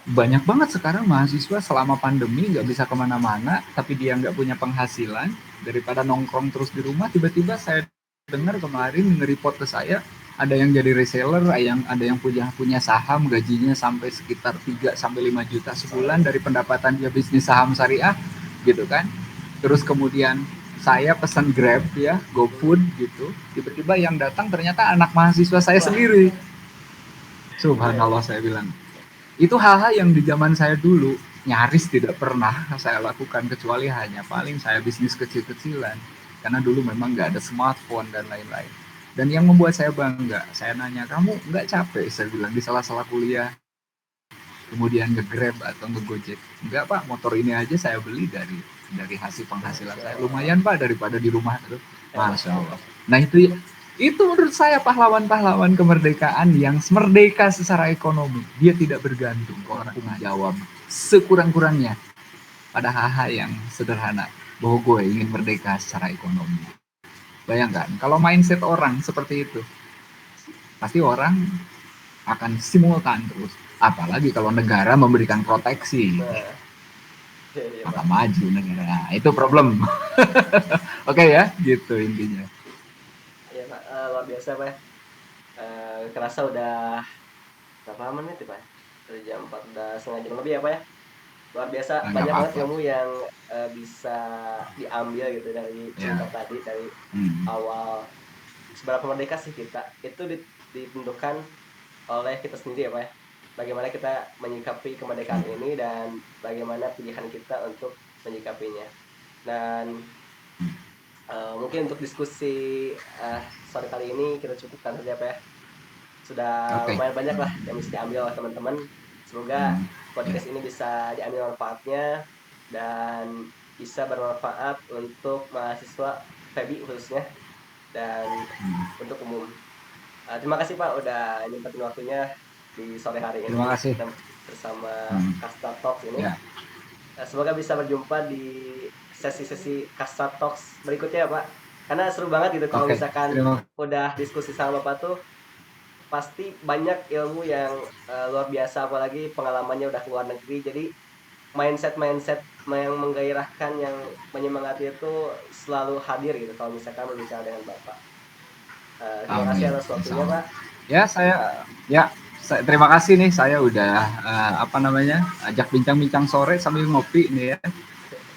S2: banyak banget sekarang mahasiswa selama pandemi nggak bisa kemana-mana, tapi dia nggak punya penghasilan, daripada nongkrong terus di rumah, tiba-tiba saya dengar kemarin nge-report ke saya, ada yang jadi reseller, ada yang punya saham, gajinya sampai sekitar 3 sampai 5 juta sebulan dari pendapatan dia bisnis saham syariah, gitu kan. Terus kemudian saya pesan Grab ya, GoFood gitu, tiba-tiba yang datang ternyata anak mahasiswa saya sendiri. Subhanallah, saya bilang. Itu hal-hal yang di zaman saya dulu nyaris tidak pernah saya lakukan, kecuali hanya paling saya bisnis kecil-kecilan. Karena dulu memang nggak ada smartphone dan lain-lain. Dan yang membuat saya bangga, saya nanya, kamu nggak capek? Saya bilang, di sela-sela kuliah, kemudian nge-Grab atau nge-Gojek. Enggak Pak, motor ini aja saya beli dari hasil penghasilan saya. Lumayan Pak, daripada di rumah. Masya Allah. Nah itu Itu menurut saya pahlawan-pahlawan kemerdekaan yang merdeka secara ekonomi. Dia tidak bergantung ke orang menjawab sekurang-kurangnya pada hal-hal yang sederhana bahwa gue ingin merdeka secara ekonomi. Bayangkan kalau mindset orang seperti itu, pasti orang akan simultan terus. Apalagi kalau negara memberikan proteksi,
S1: Nah, iya
S2: maka
S1: Pak.
S2: maju negara. Nah, itu problem. Oke ya, gitu intinya.
S1: Iya Pak, luar biasa Pak. Kerasa udah berapa menit ya Pak? Dari jam 4 udah setengah jam lebih ya Pak ya. Luar biasa,
S2: Nah, nggak
S1: banyak banget
S2: apa-apa.
S1: ilmu yang bisa diambil gitu dari
S2: Ya.
S1: cerita tadi, dari
S2: Hmm.
S1: awal seberapa merdeka sih kita. Itu ditentukan oleh kita sendiri ya Pak ya. Bagaimana kita menyikapi kemerdekaan ini dan bagaimana pilihan kita untuk menyikapinya. Dan mungkin untuk diskusi sore kali ini kita cukupkan saja Pak ya. Sudah
S2: Oke.
S1: lumayan banyak lah yang bisa diambil oleh teman-teman. Semoga
S2: Hmm. Ya.
S1: podcast ini bisa diambil manfaatnya dan bisa bermanfaat untuk mahasiswa FEBI khususnya dan
S2: Hmm.
S1: untuk umum. Terima kasih Pak udah nyempetin waktunya di sore hari
S2: Terima
S1: ini
S2: kasih.
S1: bersama
S2: Hmm.
S1: Kasta Talks ini.
S2: Ya.
S1: Semoga bisa berjumpa di sesi-sesi Kasta Talks berikutnya ya Pak. Karena seru banget gitu kalau
S2: Oke.
S1: misalkan
S2: Terima.
S1: udah diskusi sama Bapak tuh pasti banyak ilmu yang luar biasa, apalagi pengalamannya udah ke luar negeri, jadi mindset-mindset yang menggairahkan, yang menyemangati itu selalu hadir gitu kalau misalkan berbicara dengan Bapak. Terima kasih
S2: Amin.
S1: atas
S2: Insya
S1: waktunya
S2: Allah.
S1: Pak.
S2: Ya terima kasih nih, saya udah apa namanya, ajak bincang-bincang sore sambil ngopi nih ya,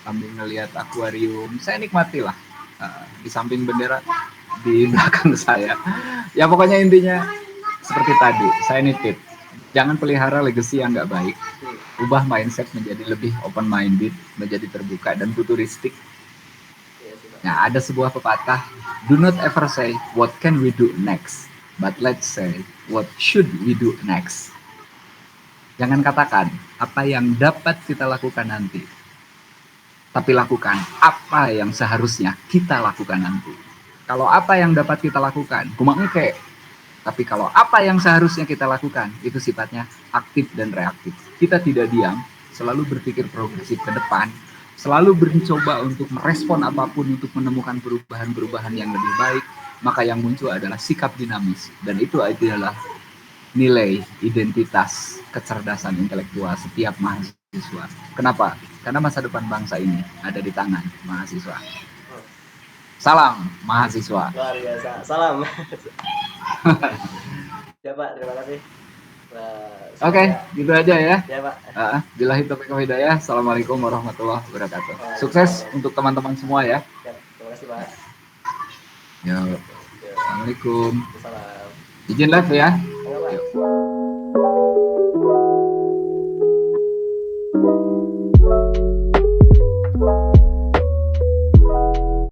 S2: sambil ngelihat akuarium. Saya nikmati lah di samping bendera di belakang saya. Ya pokoknya intinya seperti tadi, saya nitip, jangan pelihara legacy yang nggak baik. Ubah mindset menjadi lebih open minded, menjadi terbuka dan futuristik.
S1: Iya sih Pak.
S2: Nah, ada sebuah pepatah, do not ever say what can we do next, but let's say what should we do next. Jangan katakan apa yang dapat kita lakukan nanti, tapi lakukan apa yang seharusnya kita lakukan nanti. Kalau apa yang dapat kita lakukan, kumangke. Tapi kalau apa yang seharusnya kita lakukan, itu sifatnya aktif dan reaktif. Kita tidak diam, selalu berpikir progresif ke depan, selalu mencoba untuk merespon apapun untuk menemukan perubahan-perubahan yang lebih baik, maka yang muncul adalah sikap dinamis. Dan itu adalah nilai identitas kecerdasan intelektual setiap mahasiswa. Kenapa? Karena masa depan bangsa ini ada di tangan mahasiswa. Salam mahasiswa.
S1: Luar biasa. Salam. Ya Pak, terima kasih.
S2: Oke,
S1: Semoga
S2: gitu aja ya.
S1: ya Pak.
S2: Billahi taufiq wal hidayah. Assalamualaikum warahmatullahi wabarakatuh. Sukses
S1: Waalaikumsalam.
S2: untuk teman-teman semua ya.
S1: Ya, terima kasih Pak.
S2: Yo,
S1: Ya,
S2: assalamualaikum.
S1: salam.
S2: Izin live ya.